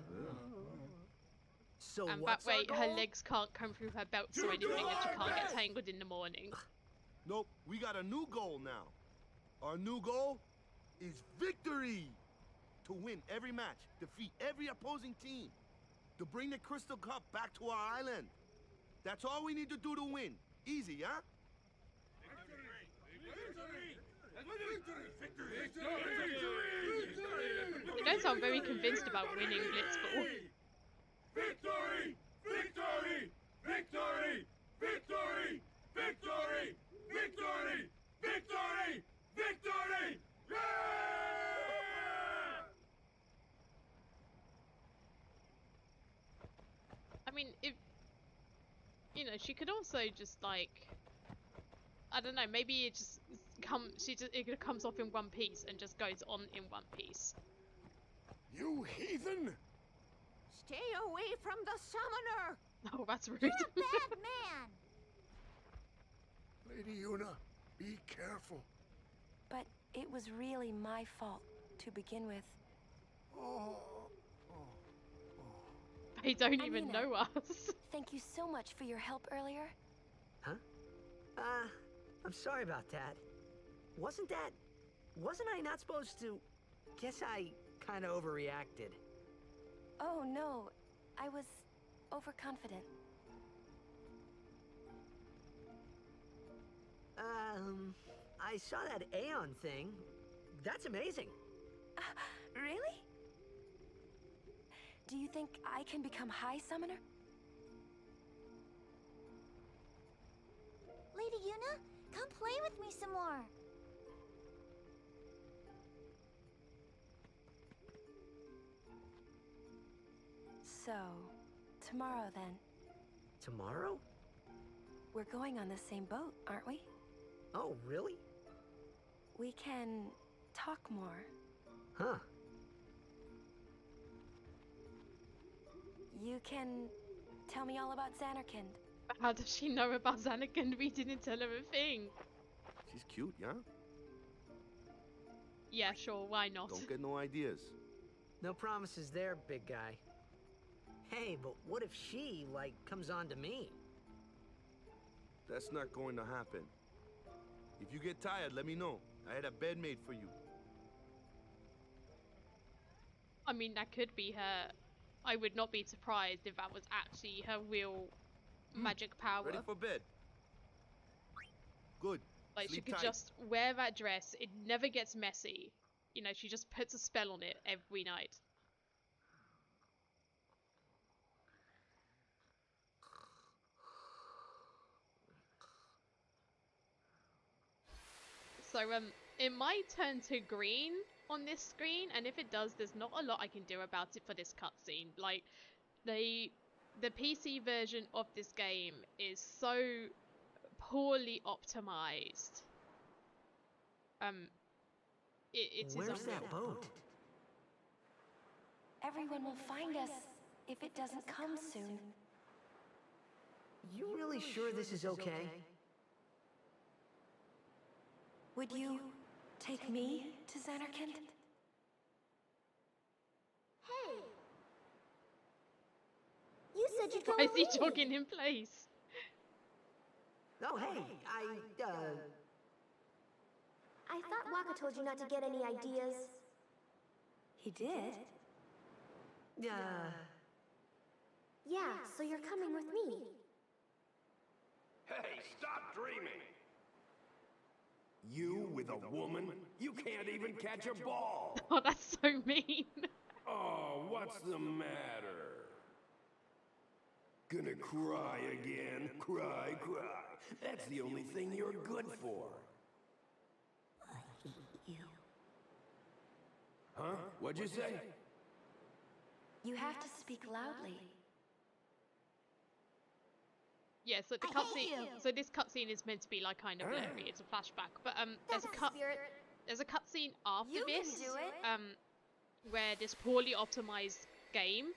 So And what's that way our her goal? legs can't come through her belts or anything, and she can't get tangled in the morning. Nope, we got a new goal now. Our new goal is victory. To win every match, defeat every opposing team, to bring the Crystal Cup back to our island. That's all we need to do to win. Easy, huh? You don't sound very convinced about winning Blitzball. Victory! Victory! Victory! Victory! Victory! Victory! Victory! Victory! Yeah! I mean, if you know, she could also just like, I don't know, maybe it just it comes off in one piece and just goes on in one piece. You heathen! Stay away from the summoner! Oh, that's rude. You're a bad man! Lady Yuna, be careful. But it was really my fault to begin with. Oh. They don't even Amina, know us. Thank you so much for your help earlier. Huh? I'm sorry about that. Wasn't I not supposed to? Guess I kind of overreacted. Oh no, I was overconfident. I saw that Aeon thing. That's amazing. Really? Do you think I can become High Summoner? Lady Yuna, come play with me some more. So, tomorrow then. Tomorrow? We're going on the same boat, aren't we? Oh, really? We can talk more. Huh. You can tell me all about Xanarkand. How does she know about Xanarkand? We didn't tell her a thing. She's cute, yeah? Yeah, sure, why not? Don't get no ideas. No promises there, big guy. Hey, but what if she, like, comes on to me? That's not going to happen. If you get tired, let me know. I had a bed made for you. I mean, that could be her. I would not be surprised if that was actually her real magic power. Ready for bed? Good. Like, she Sleep could tight. just wear that dress, it never gets messy. You know, she just puts a spell on it every night. So, it might turn to green on this screen, and if it does, there's not a lot I can do about it for this cutscene. Like, the PC version of this game is so poorly optimized. It is Where's a that boat? Everyone will find us if it doesn't come soon. You really sure this is okay? Would you take me to Xanarkand? Hey! You said you'd go Why is he with me. jogging in place? Oh, hey, I thought Waka told you not to get any ideas. He did? Yeah, so you're coming with me. Hey, stop dreaming! You with a woman? You can't even catch a ball! Oh, that's so mean. Oh, what's the matter? Gonna cry again? Cry. That's the only thing you're good for. You. Huh? What'd you say? You have to speak loudly. Yeah, so the cutscene. So this cutscene is meant to be like kind of blurry. It's a flashback, but there's a cutscene after this, where this poorly optimized game,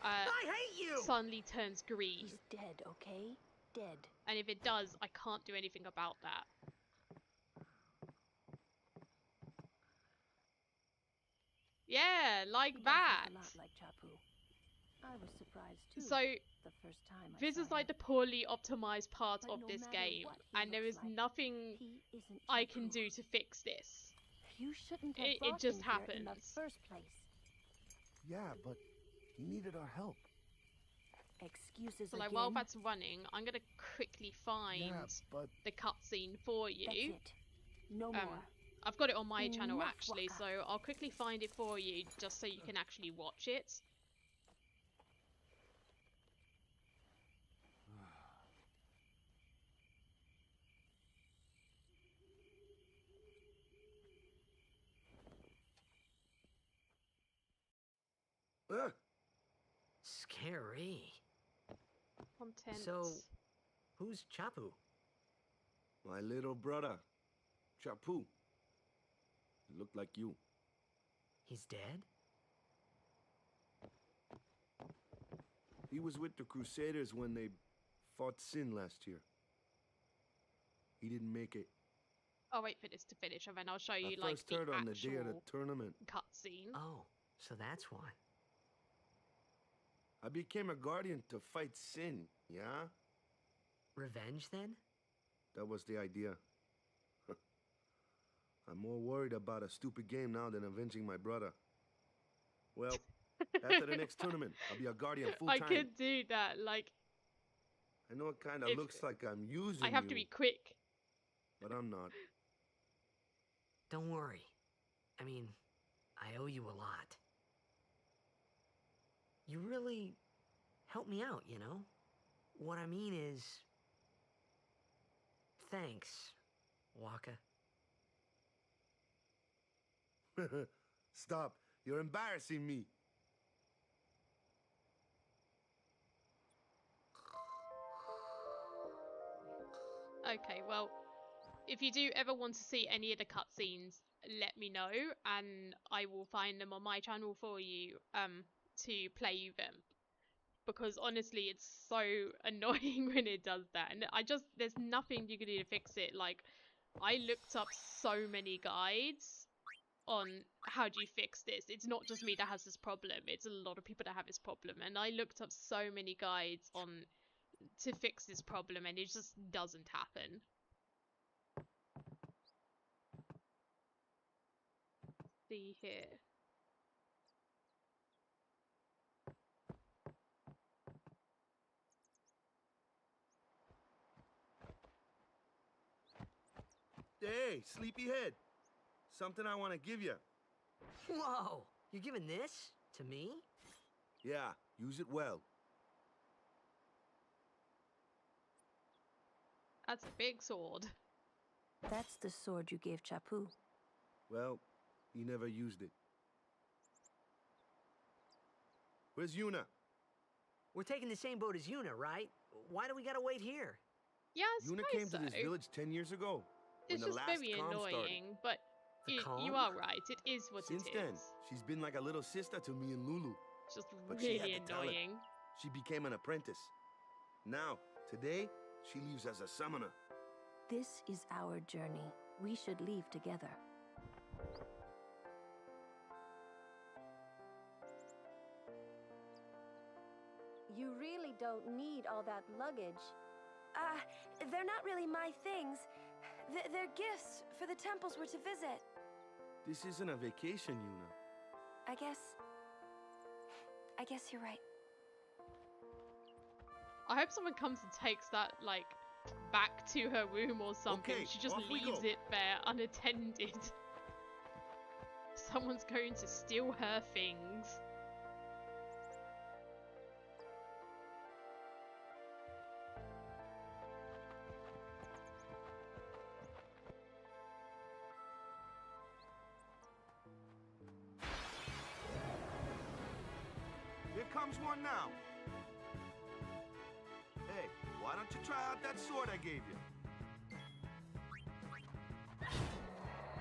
I hate you! suddenly turns green. He's dead, okay? Dead. And if it does, I can't do anything about that. Yeah, like that. A lot like Chapu. I was surprised too. So the first time this is like the poorly optimized part of this game, and there is nothing I can do to fix this. You shouldn't have It just him here in the happens. first place. Yeah, but he needed our help. Excuses So like again. while that's running, I'm gonna quickly find but the cutscene for you. That's it. No more. I've got it on my channel Enough, actually, Waka. so I'll quickly find it for you just so you can actually watch it. Scary. Content. So, who's Chapu? My little brother, Chapu. He looked like you. He's dead? He was with the Crusaders when they fought Sin last year. He didn't make it. I'll wait for this to finish and then I'll show you I like first the heard on the day of the actual tournament. cutscene. Oh, so that's why. I became a guardian to fight Sin, yeah? Revenge, then? That was the idea. I'm more worried about a stupid game now than avenging my brother. Well, after the next tournament, I'll be a guardian full I time. could do that, like, I know it kind of if- looks like I'm using I have you, to be quick. but I'm not. Don't worry. I mean, I owe you a lot. You really helped me out, you know? What I mean is... Thanks, Waka. Stop. You're embarrassing me. Okay, well, if you do ever want to see any of the cutscenes, let me know and I will find them on my channel for you to play them. Because honestly, it's so annoying when it does that. And there's nothing you can do to fix it. Like, I looked up so many guides on how do you fix this. It's not just me that has this problem. It's a lot of people that have this problem. And I looked up so many guides on to fix this problem and it just doesn't happen. See here. Hey, sleepyhead. Something I want to give you. Whoa! You're giving this to me? Yeah, use it well. That's a big sword. That's the sword you gave Chapu. Well, he never used it. Where's Yuna? We're taking the same boat as Yuna, right? Why do we gotta wait here? Yeah, I Yuna suppose came so. to this village 10 years ago. It's when just the last very calm annoying, started. but The you calm? are right. It is what Since it then, is. she's been like a little sister to me and Lulu. It's just But she had really the talent. annoying. She became an apprentice. Now, today, she leaves as a summoner. This is our journey. We should leave together. You really don't need all that luggage. They're not really my things. They're gifts for the temples we're to visit. This isn't a vacation, Yuna. I guess you're right. I hope someone comes and takes that, like, back to her room or something. Okay, she just off we leaves go. it there unattended. Someone's going to steal her things. Here comes one now. Hey, why don't you try out that sword I gave you?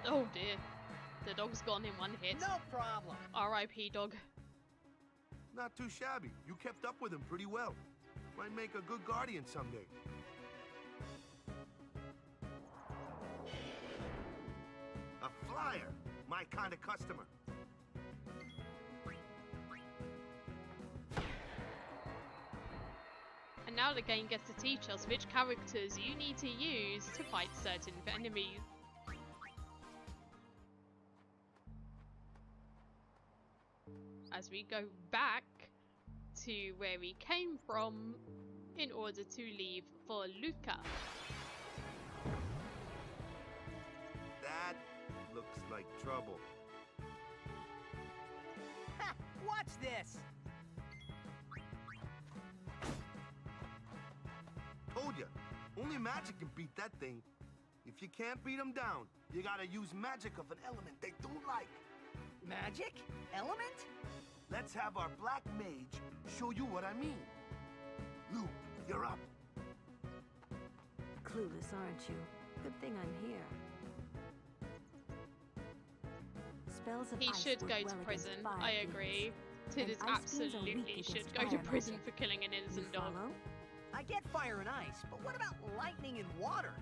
Oh dear. The dog's gone in one hit. No problem. R.I.P. dog. Not too shabby. You kept up with him pretty well. Might make a good guardian someday. A flyer. My kind of customer. And now the game gets to teach us which characters you need to use to fight certain enemies. As we go back to where we came from in order to leave for Luca. That looks like trouble. Ha! Watch this! Told ya, only magic can beat that thing. If you can't beat them down, you gotta use magic of an element they don't like. Magic? Element? Let's have our black mage show you what I mean. Luke, you're up. Clueless, aren't you? Good thing I'm here. Spells of He ice should work go well to against prison, fire I fiends. agree. And Tidus ice beams are weak absolutely against should go to fire prison magic. for killing an innocent You dog. follow? I get fire and ice, but what about lightning and water?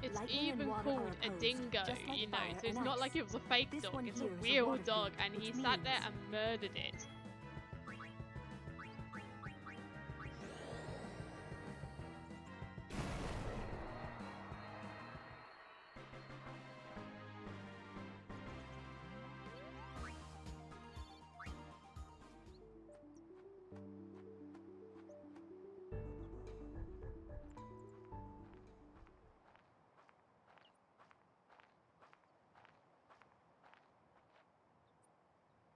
It's Lightning and even water called are a opposed, dingo, just like you know, fire so it's and not ice. like it was a fake This dog, one it's a here is a real water dog, fiend, and he which sat there means- and murdered it.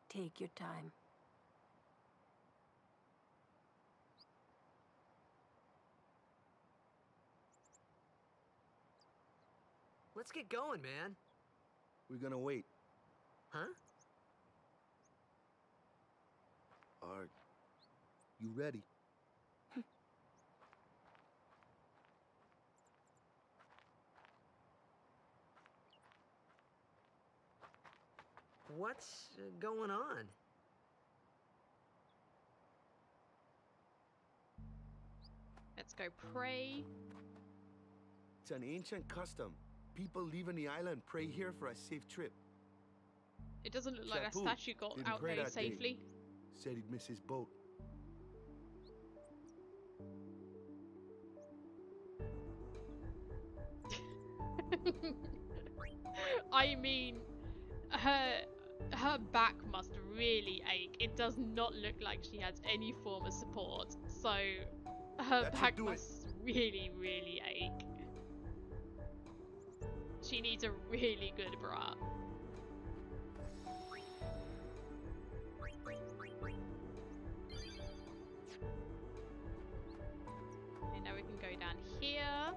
Take your time. Let's get going, man. We're gonna wait. Huh? Are you ready? What's going on? Let's go pray. It's an ancient custom. People leaving the island pray here for a safe trip. It doesn't look like that Shapu statue got didn't out pray very that day. safely. Said he'd miss his boat. I mean, her back must really ache. It does not look like she has any form of support, so her That should back do it. must really, really ache. She needs a really good bra. Okay, now we can go down here.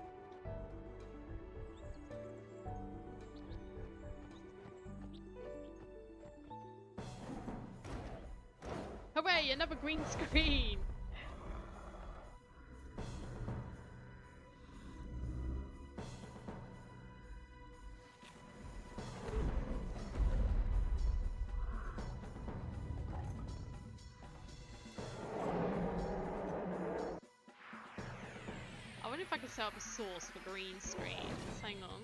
Hooray, another green screen! I wonder if I can set up a source for green screens. Hang on.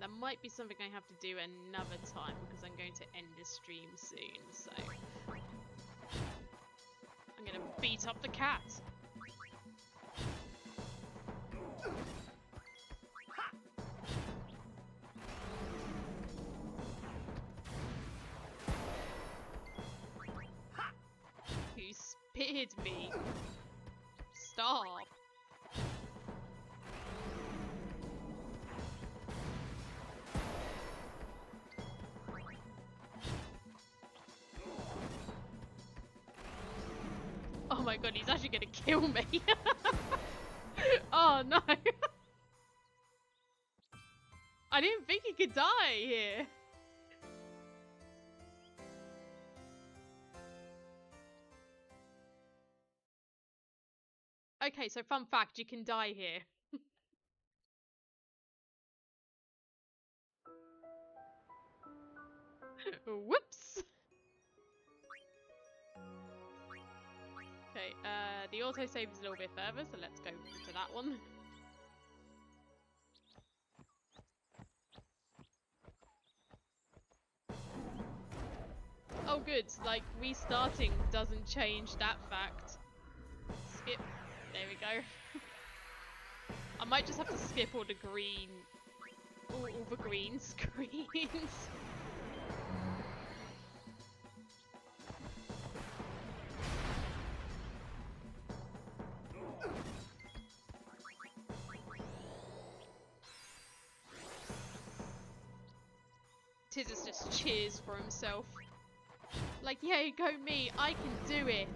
That might be something I have to do another time because I'm going to end this stream soon, so I'm gonna beat up the cat. scared me. Stop. Oh my god, he's actually gonna kill me. Oh no. I didn't think he could die here. Okay, so fun fact, you can die here. Whoops. Okay, the autosave is a little bit further, so let's go to that one. Oh good, like, restarting doesn't change that fact. Skip. There we go. I might just have to skip all the green... all the green screens. Tidus just cheers for himself. Like, yay, go me, I can do it.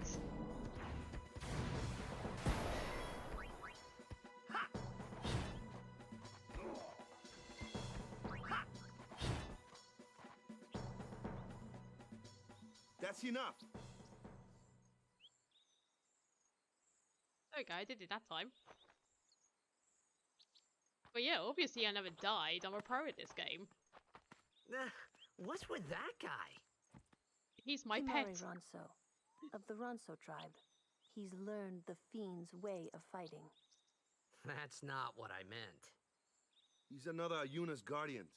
That's enough. Okay, I did it that time. But yeah, obviously I never died. I'm a pro at this game. What's with that guy? He's my Kimari pet. Ronso, of the Ronso tribe. He's learned the fiend's way of fighting. That's not what I meant. He's another Yuna's guardians.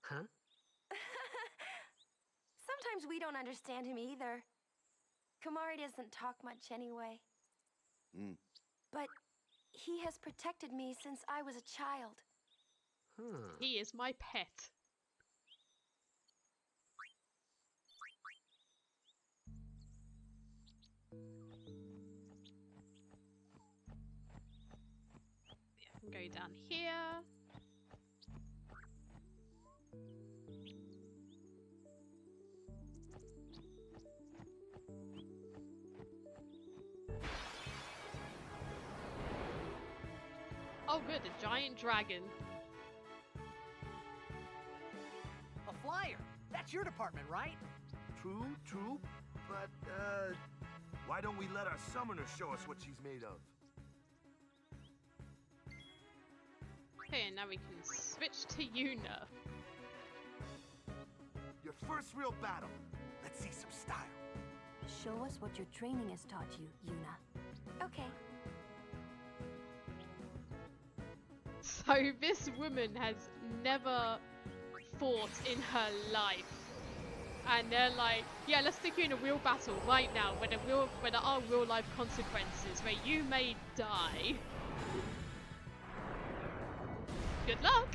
Huh? Sometimes we don't understand him either. Kimari doesn't talk much anyway. But he has protected me since I was a child. He is my pet. Go down here. Oh good, a giant dragon. A flyer! That's your department, right? True, true. But, why don't we let our summoner show us what she's made of? Okay, and now we can switch to Yuna. Your first real battle. Let's see some style. Show us what your training has taught you, Yuna. Okay. So this woman has never fought in her life. And they're like, yeah, let's stick you in a real battle right now where there are real life consequences, where you may die. Good luck!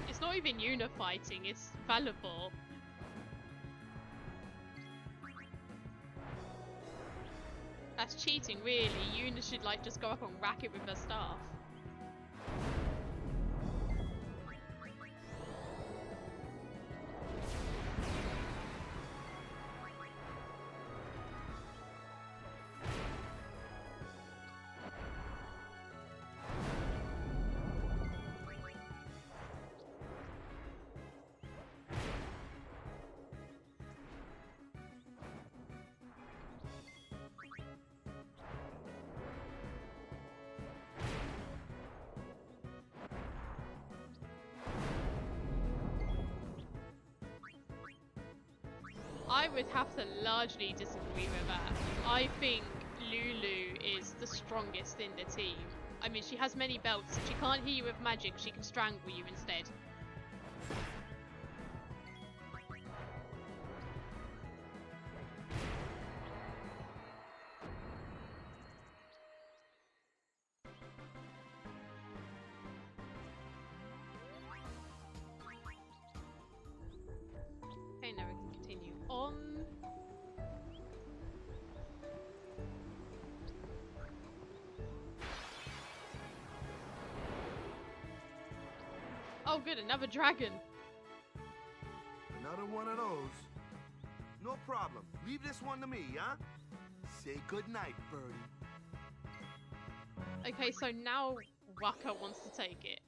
It's not even Yuna fighting, it's Fallible. That's cheating, really. Yuna should, like, just go up and rack it with her staff. I would have to largely disagree with that. I think Lulu is the strongest in the team. I mean, she has many belts. If she can't hit you with magic, she can strangle you instead. Oh good, another dragon. Another one of those. No problem. Leave this one to me, huh? Say goodnight, birdie. Okay, so now Waka wants to take it.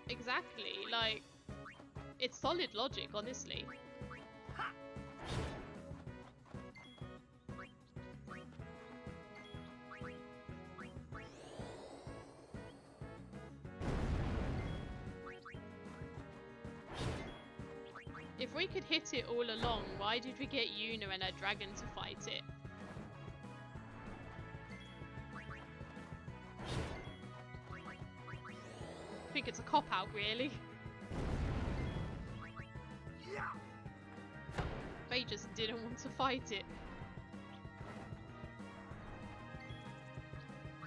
Exactly, like, it's solid logic, honestly. If we could hit it all along, why did we get Yuna and her dragon to fight it? I think it's a cop-out, really. They just didn't want to fight it.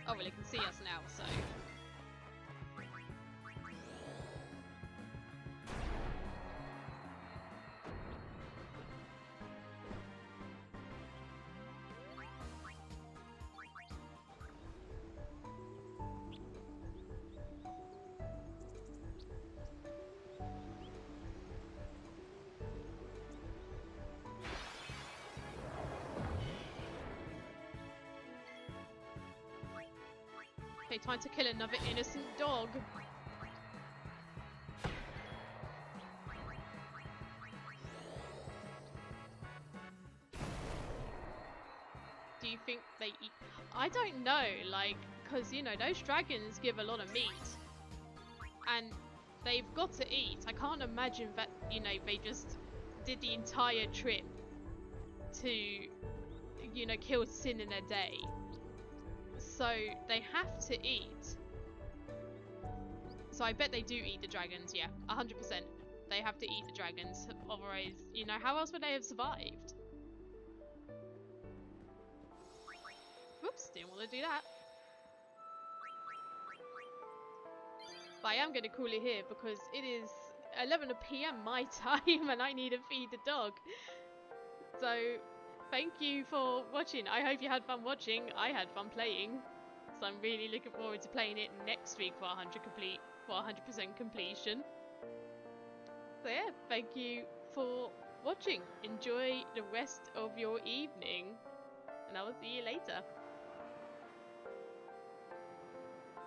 Oh well, it can see us now, so... Okay, time to kill another innocent dog. Do you think they eat? I don't know, like, because, you know, those dragons give a lot of meat. And they've got to eat. I can't imagine that, you know, they just did the entire trip to, you know, kill Sin in a day. So they have to eat. So I bet they do eat the dragons, yeah, 100%. They have to eat the dragons, otherwise, you know, how else would they have survived? Whoops, didn't want to do that. But I am going to call it here because it is 11 PM my time and I need to feed the dog. So... thank you for watching. I hope you had fun watching. I had fun playing. So I'm really looking forward to playing it next week for 100% completion. So yeah, thank you for watching. Enjoy the rest of your evening. And I will see you later.